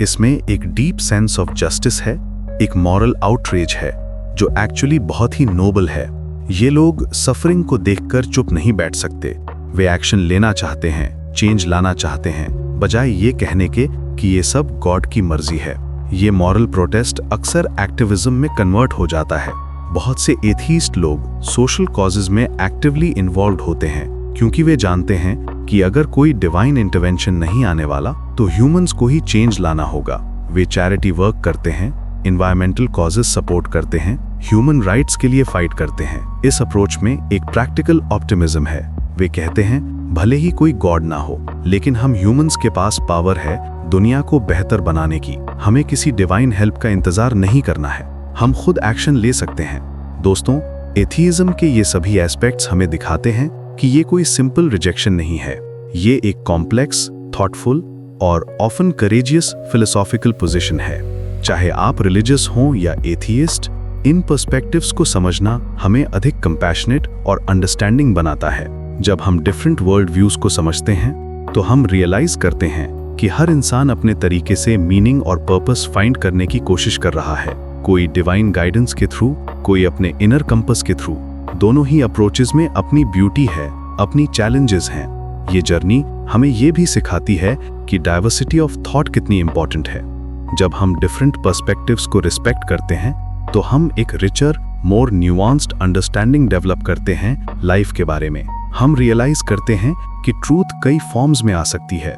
इसमें एक डीप सेंस ऑफ जस्टिस है, एक मॉरल आउटरेज है जो एक्चुअली बहुत ही नोबल है। ये लोग सफरिंग को देखकर चुप नहीं बैठ सकते। वे एक्शन लेना चाहते हैं, चेंज लाना चाहते हैं, बजाय ये कहने के कि ये सब गॉड की मर्जी है। ये मॉरल प्रोटेस्ट अक्सर एक्टिविज्म में कन्वर्ट हो जाता है। बहुत से एथीस्ट लोग सोशल कॉजेज में एक्टिवली इन्वॉल्व होते हैं क्योंकि वे जानते हैं कि अगर कोई डिवाइन इंटरवेंशन नहीं आने वाला तो ह्यूमंस को ही चेंज लाना होगा। वे चैरिटी वर्क करते हैं, एनवायरमेंटल कॉजेज सपोर्ट करते हैं, ह्यूमन राइट्स के लिए फाइट करते हैं। इस अप्रोच में एक प्रैक्टिकल ऑप्टिमिज्म है। वे कहते हैं भले ही कोई गॉड ना हो, लेकिन हम ह्यूमंस के पास पावर है दुनिया को बेहतर बनाने की। हमें किसी डिवाइन हेल्प का इंतजार नहीं करना है, हम खुद एक्शन ले सकते हैं। दोस्तों, एथीइज्म के ये सभी एस्पेक्ट्स हमें दिखाते हैं कि ये कोई सिंपल रिजेक्शन नहीं है। ये एक कॉम्प्लेक्स, थॉटफुल और ऑफन करेजियस फिलोसॉफिकल पोजीशन है। चाहे आप रिलीजियस हों या एथीइस्ट, इन पर्सपेक्टिव्स को समझना हमें अधिक कंपैशनेट और अंडरस्टैंडिंग बनाता है। जब हम डिफरेंट वर्ल्ड व्यूज को समझते हैं तो हम रियलाइज करते हैं कि हर इंसान अपने तरीके से मीनिंग और पर्पस फाइंड करने की कोशिश कर रहा है। कोई डिवाइन गाइडेंस के थ्रू, कोई अपने इनर कंपस के थ्रू। दोनों ही अप्रोचेस में अपनी ब्यूटी है, अपनी चैलेंजेस हैं। ये जर्नी हमें ये भी सिखाती है कि डाइवर्सिटी ऑफ थॉट कितनी इंपॉर्टेंट है। जब हम डिफरेंट पर्सपेक्टिव्स को रिस्पेक्ट करते हैं तो हम एक रिचर, मोर न्यूआंस्ड अंडरस्टैंडिंग डेवलप करते हैं लाइफ के बारे में। हम रियलाइज करते हैं कि ट्रूथ कई फॉर्म्स में आ सकती है।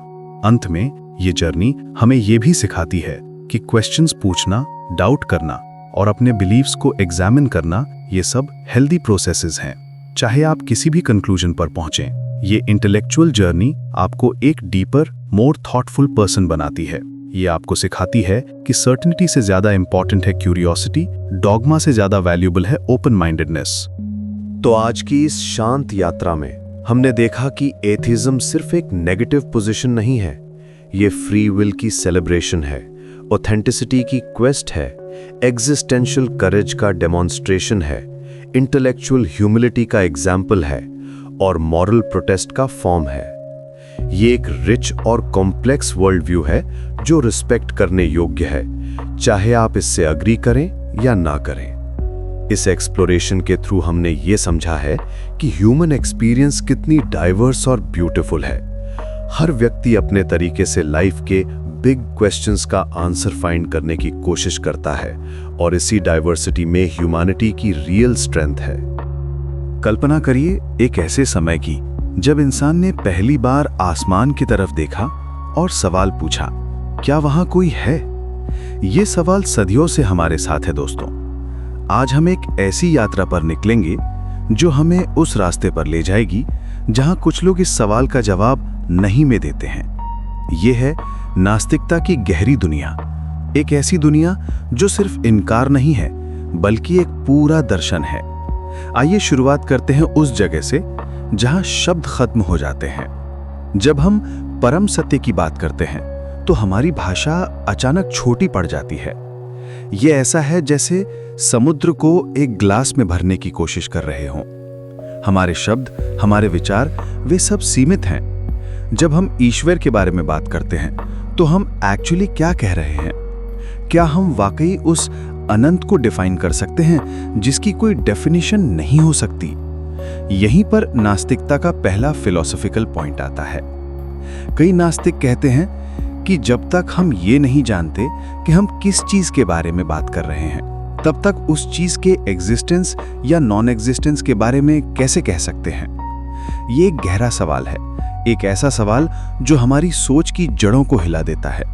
अंत में ये जर्नी हमें ये भी सिखाती है कि क्वेश्चंस पूछना, डाउट करना और अपने बिलीव्स को एग्जामिन करना, ये सब हेल्दी प्रोसेसेस हैं। चाहे आप किसी भी कंक्लूजन पर पहुंचें, ये इंटेलेक्चुअल जर्नी आपको एक डीपर, मोर थॉटफुल पर्सन बनाती है। ये आपको सिखाती है कि सर्टेनिटी से ज्यादा इंपॉर्टेंट है क्यूरियोसिटी, डॉगमा से ज्यादा वैल्यूएबल है ओपन माइंडेडनेस। तो आज की इस शांत यात्रा में हमने देखा कि एथिज्म सिर्फ एक नेगेटिव पोजीशन नहीं है, ये फ्री विल की सेलिब्रेशन है, ऑथेंटिसिटी की क्वेस्ट है, एग्जिस्टेंशियल करेज का डेमोन्स्ट्रेशन है, इंटेलेक्चुअल ह्यूमिलिटी का एग्जाम्पल है और मॉरल प्रोटेस्ट का फॉर्म है। ये एक रिच और कॉम्प्लेक्स वर्ल्ड व्यू है जो रिस्पेक्ट करने योग्य है, चाहे आप इससे अग्री करें या ना करें। इस एक्सप्लोरेशन के थ्रू हमने ये समझा है कि ह्यूमन एक्सपीरियंस कितनी डाइवर्स और ब्यूटीफुल है। हर व्यक्ति अपने तरीके से लाइफ के बिग क्वेश्चंस का आंसर फाइंड करने की कोशिश करता है और इसी डाइवर्सिटी में ह्यूमैनिटी की रियल स्ट्रेंथ है। कल्पना करिए एक ऐसे समय की जब इंसान ने पहली बार आसमान की तरफ देखा और सवाल पूछा, क्या वहां कोई है? ये सवाल सदियों से हमारे साथ है दोस्तों। आज हम एक ऐसी यात्रा पर निकलेंगे जो हमें उस रास्ते पर ले जाएगी जहां कुछ लोग इस सवाल का जवाब नहीं में देते हैं। ये है नास्तिकता की गहरी दुनिया, एक ऐसी दुनिया जो सिर्फ इनकार नहीं है बल्कि एक पूरा दर्शन है। आइए शुरुआत करते हैं उस जगह से जहां शब्द खत्म हो जाते हैं। जब हम परम सत्य की बात करते हैं तो हमारी भाषा अचानक छोटी पड़ जाती है। ये ऐसा है जैसे समुद्र को एक ग्लास में भरने की कोशिश कर रहे हों। हमारे शब्द, हमारे विचार, वे सब सीमित हैं। जब हम ईश्वर के बारे में बात करते हैं तो हम एक्चुअली क्या कह रहे हैं? क्या हम वाकई उस अनंत को डिफाइन कर सकते हैं जिसकी कोई डेफिनेशन नहीं हो सकती? यहीं पर नास्तिकता का पहला फिलॉसफिकल पॉइंट आता है। कई नास्तिक कहते हैं कि जब तक हम ये नहीं जानते कि हम किस चीज के बारे में बात कर रहे हैं, तब तक उस चीज के एग्जिस्टेंस या नॉन एग्जिस्टेंस के बारे में कैसे कह सकते हैं? ये एक गहरा सवाल है, एक ऐसा सवाल जो हमारी सोच की जड़ों को हिला देता है।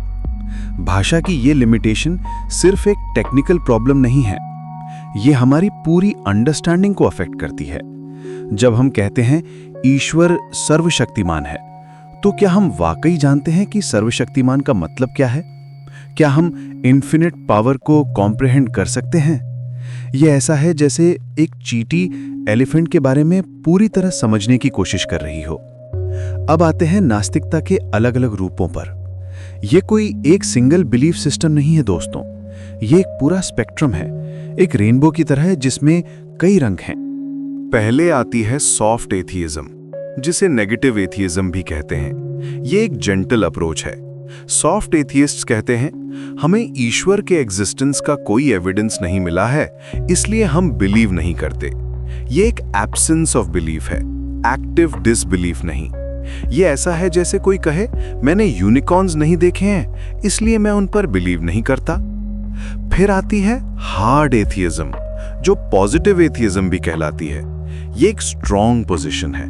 भाषा की ये लिमिटेशन सिर्फ एक टेक्निकल प्रॉब्लम नहीं है, ये हमारी पूरी अंडरस्टैंडिंग को अफेक्ट करती है। जब हम कहते हैं ईश्वर सर्वशक्तिमान है, तो क्या हम वाकई जानते हैं कि सर्वशक्तिमान का मतलब क्या है? क्या हम इन्फिनिट पावर को कॉम्प्रिहेंड कर सकते हैं? यह ऐसा है जैसे एक चींटी एलिफेंट के बारे में पूरी तरह समझने की कोशिश कर रही हो। अब आते हैं नास्तिकता के अलग अलग रूपों पर। यह कोई एक सिंगल बिलीफ सिस्टम नहीं है दोस्तों, यह एक पूरा स्पेक्ट्रम है, एक रेनबो की तरह है जिसमें कई रंग हैं। पहले आती है सॉफ्ट एथियज्म, जिसे नेगेटिव एथियज्म भी कहते हैं। ये एक जेंटल अप्रोच है। सॉफ्ट एथियस्ट्स कहते हैं हमें ईश्वर के एग्जिस्टेंस का कोई एविडेंस नहीं मिला है, इसलिए हम बिलीव नहीं करते। ये एक एब्सेंस ऑफ बिलीफ है, एक्टिव डिसबिलीफ नहीं। ये ऐसा है जैसे कोई कहे मैंने यूनिकॉर्न्स नहीं देखे हैं, इसलिए मैं उन पर बिलीव नहीं करता। फिर आती है हार्ड एथियज्म, जो पॉजिटिव एथियज्म भी कहलाती है। ये एक स्ट्रॉन्ग पोजीशन है।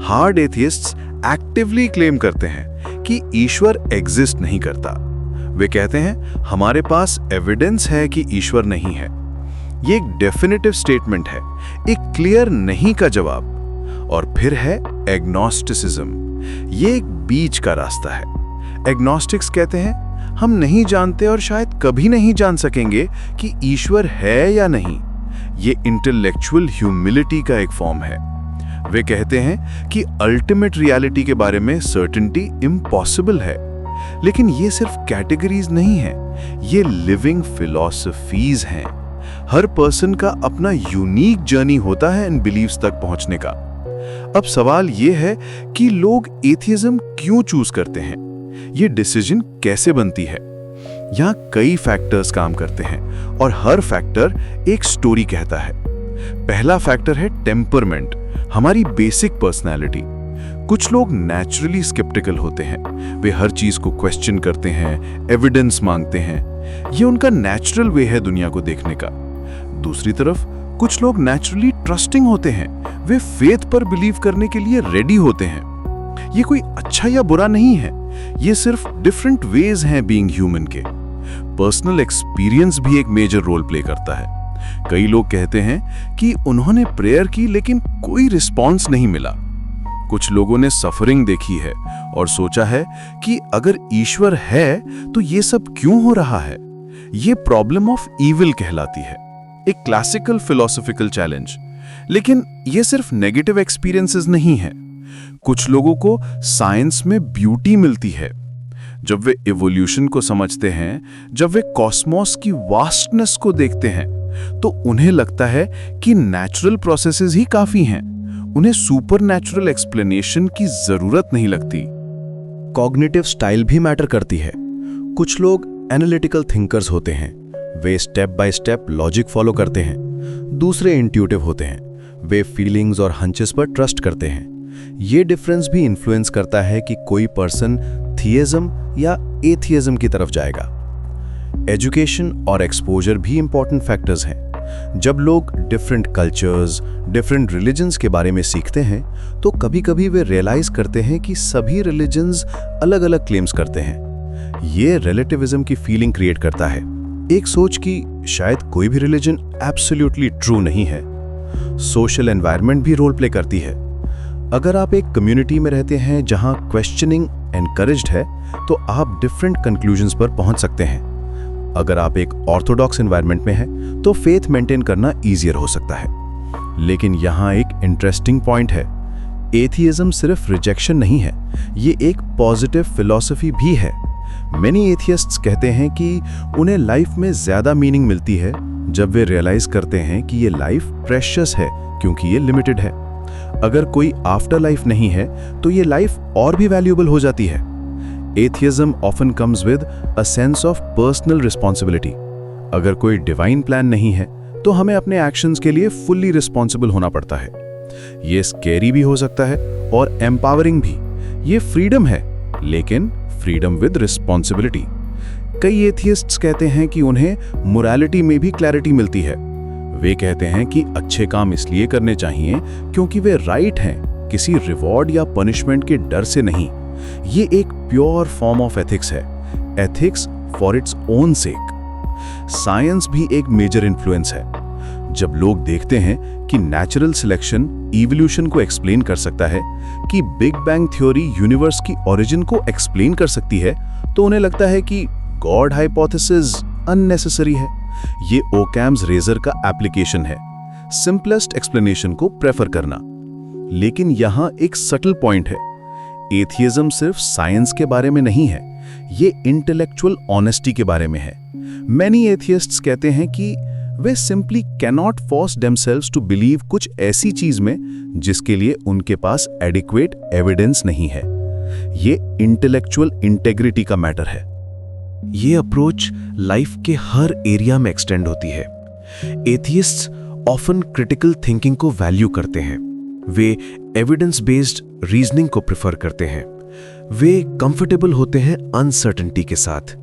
हार्ड एथियस्ट्स एक्टिवली क्लेम करते हैं कि ईश्वर एग्जिस्ट नहीं करता। वे कहते हैं हमारे पास एविडेंस है कि ईश्वर नहीं है। ये एक डेफिनेटिव स्टेटमेंट है, एक क्लियर नहीं का जवाब। और फिर है एग्नोस्टिसिज्म। ये एक बीच का रास्ता है। एग्नोस्टिक्स कहते हैं हम नहीं जानते और शायद कभी नहीं जान सकेंगे कि ईश्वर है या नहीं। ये इंटेलेक्चुअल ह्यूमिलिटी का एक फॉर्म है। वे कहते हैं कि अल्टीमेट रियलिटी के बारे में सर्टेनिटी इम्पॉसिबल है। लेकिन ये सिर्फ कैटेगरीज नहीं है, ये लिविंग फिलॉसफीज हैं। हर पर्सन का अपना यूनिक जर्नी होता है इन बिलीव्स तक पहुंचने का। अब सवाल ये है कि लोग एथियज्म क्यों चूज करते हैं? ये डिसीजन कैसे बनती है? यहाँ कई फैक्टर्स काम करते हैं और हर फैक्टर एक स्टोरी कहता है। पहला फैक्टर है टेम्परमेंट, हमारी बेसिक पर्सनैलिटी। कुछ लोग नेचुरली स्केप्टिकल होते हैं, वे हर चीज को क्वेश्चन करते हैं, एविडेंस मांगते हैं। ये उनका नेचुरल वे है दुनिया को देखने का। दूसरी तरफ कुछ लोग नेचुरली ट्रस्टिंग होते हैं, वे फेथ पर बिलीव करने के लिए रेडी होते हैं। ये कोई अच्छा या बुरा नहीं है, ये सिर्फ डिफरेंट वेज हैं बीइंग ह्यूमन के। पर्सनल एक्सपीरियंस भी एक मेजर रोल प्ले करता है। कई लोग कहते हैं कि उन्होंने प्रेयर की लेकिन कोई रिस्पॉन्स नहीं मिला। कुछ लोगों ने सफरिंग देखी है और सोचा है कि अगर ईश्वर है तो ये सब क्यों हो रहा है। ये प्रॉब्लम ऑफ ईविल कहलाती है, एक क्लासिकल फिलोसॉफिकल चैलेंज। लेकिन ये सिर्फ नेगेटिव एक्सपीरियंसेस नहीं है। कुछ लोगों को साइंस में ब्यूटी मिलती है। जब वे इवोल्यूशन को समझते हैं, जब वे कॉस्मोस की वास्टनेस को देखते हैं, तो उन्हें लगता है कि नेचुरल प्रोसेसेस ही काफी हैं। उन्हें सुपरनैचुरल एक्सप्लेनेशन की जरूरत नहीं लगती। कॉग्निटिव स्टाइल भी मैटर करती है। कुछ लोग एनालिटिकल थिंकर्स होते हैं, वे step by step logic follow करते हैं। दूसरे इंट्यूटिव होते हैं, वे फीलिंग्स और हंचेस पर ट्रस्ट करते हैं। ये डिफरेंस भी इन्फ्लुएंस करता है कि कोई पर्सन थियज्म या एथियज्म की तरफ जाएगा। एजुकेशन और एक्सपोजर भी इंपॉर्टेंट फैक्टर्स हैं। जब लोग डिफरेंट कल्चर्स, डिफरेंट रिलीजन्स के बारे में सीखते हैं, तो कभी-कभी वे रियलाइज करते हैं कि सभी रिलीजन्स अलग-अलग क्लेम्स करते हैं। ये रिलेटिविज्म की फीलिंग क्रिएट करता है, एक सोच कि शायद कोई भी रिलीजन एब्सोल्युटली ट्रू नहीं है। सोशल एनवायरनमेंट भी रोल प्ले करती है। अगर आप एक कम्युनिटी में रहते हैं जहां क्वेश्चनिंग एनकरेज्ड है, तो आप डिफरेंट कंक्लूजन्स पर पहुंच सकते हैं। अगर आप एक ऑर्थोडॉक्स एनवायरनमेंट में हैं, तो फेथ मेंटेन करना ईजियर हो सकता है। लेकिन यहाँ एक इंटरेस्टिंग पॉइंट है, एथियज्म सिर्फ रिजेक्शन नहीं है, ये एक पॉजिटिव फिलॉसफी भी है। मेनी एथियस्ट्स कहते हैं कि उन्हें लाइफ में ज्यादा मीनिंग मिलती है जब वे रियलाइज करते हैं कि ये लाइफ प्रेशियस है क्योंकि ये लिमिटेड है। अगर कोई आफ्टर लाइफ नहीं है तो ये लाइफ और भी वैल्यूएबल हो जाती है। Atheism often comes with a sense of personal responsibility. अगर कोई डिवाइन प्लान नहीं है तो हमें अपने एक्शंस के लिए फुल्ली रिस्पॉन्सिबल होना पड़ता है। ये स्कैरी भी हो सकता है और एम्पावरिंग भी। ये फ्रीडम है, लेकिन फ्रीडम विद रिस्पॉन्सिबिलिटी। कई एथियस्ट्स कहते हैं कि उन्हें मोरालिटी में भी क्लैरिटी मिलती है। वे कहते हैं कि अच्छे काम इसलिए करने चाहिए क्योंकि वे राइट हैं, किसी रिवॉर्ड या पनिशमेंट के डर से नहीं। ये एक प्योर फॉर्म ऑफ एथिक्स है। Ethics for its own sec. Science भी एक मेजर इन्फ्लुएंस है। जब लोग देखते हैं कि नेचुरल सिलेक्शन इवोल्यूशन को एक्सप्लेन कर सकता है, कि बिग बैंग थ्योरी यूनिवर्स की ओरिजिन को एक्सप्लेन कर सकती है, तो उन्हें लगता है कि गॉड हाइपोथेसिस अननेसेसरी है। ये ओकैम्स रेजर का एप्लीकेशन है, सिंपलेस्ट एक्सप्लेनेशन को प्रेफर करना। लेकिन यहां एक सटल पॉइंट है। एथियज्म सिर्फ साइंस के बारे में नहीं है, ये इंटेलेक्चुअल ऑनेस्टी के बारे में है। मैनी एथियस्ट्स कहते हैं कि वे simply cannot force themselves to believe कुछ ऐसी चीज में जिसके लिए उनके पास एडिक्वेट एविडेंस नहीं है। ये इंटेलेक्चुअल इंटेग्रिटी का मैटर है। ये अप्रोच लाइफ के हर एरिया में एक्सटेंड होती है। एथियस्ट्स ऑफन क्रिटिकल थिंकिंग को वैल्यू करते हैं। वे एविडेंस बेस्ड रीजनिंग को प्रेफर करते हैं। वे कंफर्टेबल होते हैं अनसर्टेनिटी के साथ।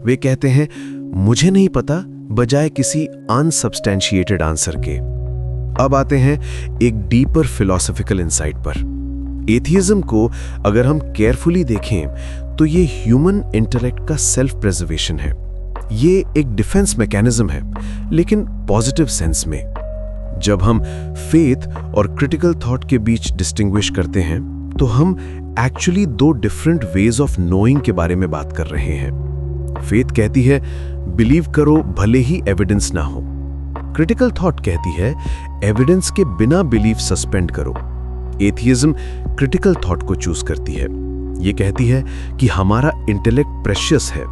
वे कहते हैं मुझे नहीं पता, बजाय किसी अनसब्सटेंशिएटेड आंसर के। अब आते हैं एक डीपर फिलॉसफिकल इंसाइट पर। एथियज्म को अगर हम केयरफुली देखें तो ये ह्यूमन इंटेलेक्ट का सेल्फ प्रिजर्वेशन है। ये एक डिफेंस मैकेनिज्म है, लेकिन पॉजिटिव सेंस में। जब हम फेथ और क्रिटिकल थॉट के बीच डिस्टिंग्विश करते हैं तो हम एक्चुअली दो डिफरेंट वेज ऑफ नोइंग के बारे में बात कर रहे हैं। फेथ कहती है बिलीव करो भले ही एविडेंस ना हो। क्रिटिकल थॉट कहती है एविडेंस के बिना बिलीफ सस्पेंड करो। एथियज्म क्रिटिकल थॉट को चूज करती है। ये कहती है कि हमारा इंटेलेक्ट प्रेशियस है,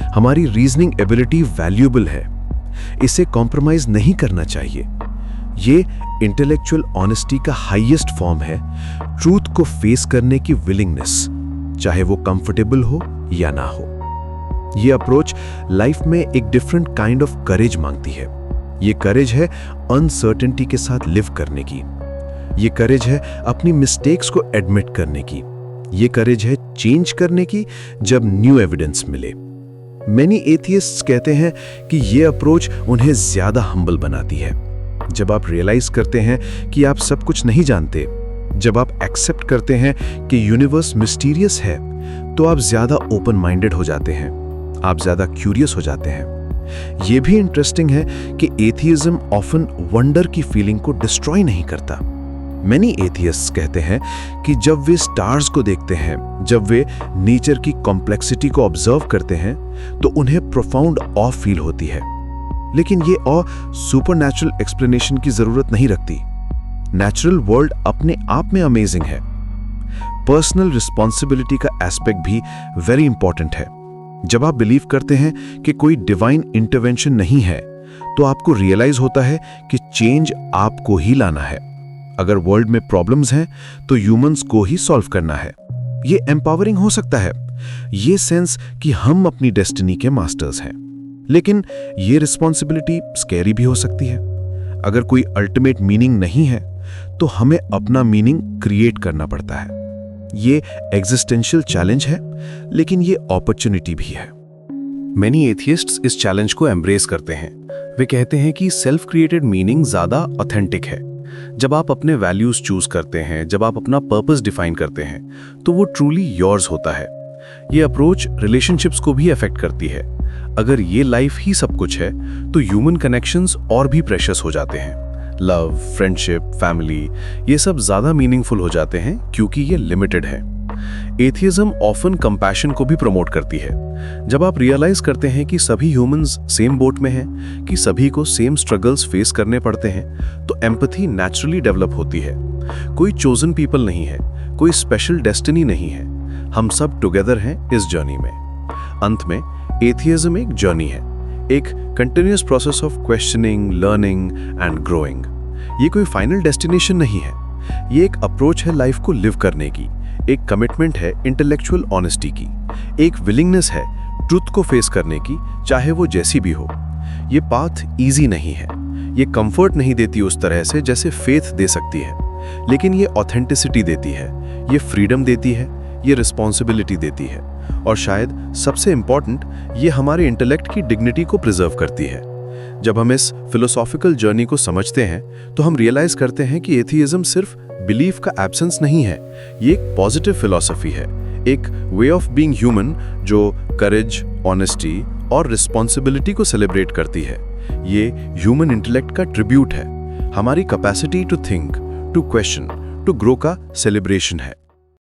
हमारी रीजनिंग एबिलिटी वैल्यूएबल है, इसे कॉम्प्रोमाइज नहीं करना चाहिए। ये इंटेलेक्चुअल ऑनेस्टी का हाईएस्ट फॉर्म है, ट्रूथ को फेस करने की विलिंगनेस, चाहे वो कंफर्टेबल हो या ना हो। ये अप्रोच लाइफ में एक डिफरेंट काइंड ऑफ करेज मांगती है। ये करेज है अनसर्टेनिटी के साथ लिव करने की। ये करेज है अपनी मिस्टेक्स को एडमिट करने की। ये करेज है चेंज करने की जब न्यू एविडेंस मिले। मेनी एथियस्ट्स कहते हैं कि ये अप्रोच उन्हें ज्यादा हम्बल बनाती है। जब आप रियलाइज करते हैं कि आप सब कुछ नहीं जानते, जब आप एक्सेप्ट करते हैं कि यूनिवर्स मिस्टीरियस है, तो आप ज्यादा ओपन माइंडेड हो जाते हैं, आप ज्यादा क्यूरियस हो जाते हैं। यह भी इंटरेस्टिंग है कि एथियज्म ऑफन वंडर की फीलिंग को डिस्ट्रॉय नहीं करता। मेनी एथियस्ट्स कहते हैं कि जब वे स्टार्स को देखते हैं, जब वे नेचर की कॉम्प्लेक्सिटी को ऑब्जर्व करते हैं, तो उन्हें प्रोफाउंड ऑ फील होती है। लेकिन ये ऑ सुपरनैचुरल एक्सप्लेनेशन की जरूरत नहीं रखती। नेचुरल वर्ल्ड अपने आप में अमेजिंग है। पर्सनल रिस्पॉन्सिबिलिटी का एस्पेक्ट भी वेरी इंपॉर्टेंट है। जब आप बिलीव करते हैं कि कोई डिवाइन इंटरवेंशन नहीं है, तो आपको रियलाइज होता है कि चेंज आपको ही लाना है। अगर वर्ल्ड में प्रॉब्लम्स हैं, तो ह्यूमंस को ही सॉल्व करना है। ये एम्पावरिंग हो सकता है, ये सेंस कि हम अपनी डेस्टिनी के मास्टर्स हैं। लेकिन ये रिस्पॉन्सिबिलिटी स्कैरी भी हो सकती है। अगर कोई अल्टीमेट मीनिंग नहीं है, तो हमें अपना मीनिंग क्रिएट करना पड़ता है। ये एग्जिस्टेंशियल चैलेंज है, लेकिन ये अपॉर्चुनिटी भी है। मेनी एथियस्ट्स इस चैलेंज को एम्ब्रेस करते हैं। वे कहते हैं कि सेल्फ क्रिएटेड मीनिंग ज्यादा ऑथेंटिक है। जब आप अपने वैल्यूज चूज करते हैं, जब आप अपना पर्पस डिफाइन करते हैं, तो वो ट्रूली योर्स होता है। ये अप्रोच रिलेशनशिप्स को भी अफेक्ट करती है। अगर ये लाइफ ही सब कुछ है, तो ह्यूमन कनेक्शंस और भी प्रेशियस हो जाते हैं। लव, फ्रेंडशिप, फैमिली, ये सब ज्यादा मीनिंगफुल हो जाते हैं क्योंकि ये लिमिटेड है। एथियज्म ऑफन कंपैशन को भी प्रमोट करती है। जब आप रियलाइज करते हैं कि सभी ह्यूमंस सेम बोट में हैं, कि सभी को सेम स्ट्रगल्स फेस करने पड़ते हैं, तो एम्पैथी नेचुरली डेवलप होती है। कोई चोजन पीपल नहीं है, कोई स्पेशल डेस्टिनी नहीं है, हम सब टुगेदर हैं इस जर्नी में। अंत में एथियज्म एक जर्नी है, एक continuous process of questioning, learning and growing. ये कोई फाइनल डेस्टिनेशन नहीं है, ये एक अप्रोच है लाइफ को लिव करने की, एक कमिटमेंट है इंटेलेक्चुअल ऑनेस्टी की, एक विलिंगनेस है ट्रुथ को फेस करने की, चाहे वो जैसी भी हो। ये पाथ इजी नहीं है, ये कंफर्ट नहीं देती उस तरह से जैसे फेथ दे सकती है, लेकिन ये ऑथेंटिसिटी देती है, ये फ्रीडम देती है, ये रिस्पॉन्सिबिलिटी देती है, और शायद सबसे इंपॉर्टेंट, ये हमारे इंटेलेक्ट की डिग्निटी को प्रिजर्व करती है। जब हम इस फिलोसॉफिकल जर्नी को समझते हैं, तो हम रियलाइज करते हैं कि एथियज्म सिर्फ बिलीफ का एब्सेंस नहीं है, ये एक पॉजिटिव फिलॉसफी है, एक वे ऑफ बीइंग ह्यूमन जो करेज, ऑनेस्टी और रिस्पॉन्सिबिलिटी को सेलिब्रेट करती है। ये ह्यूमन इंटेलेक्ट का ट्रिब्यूट है, हमारी capacity to think, to question, to grow का सेलिब्रेशन है।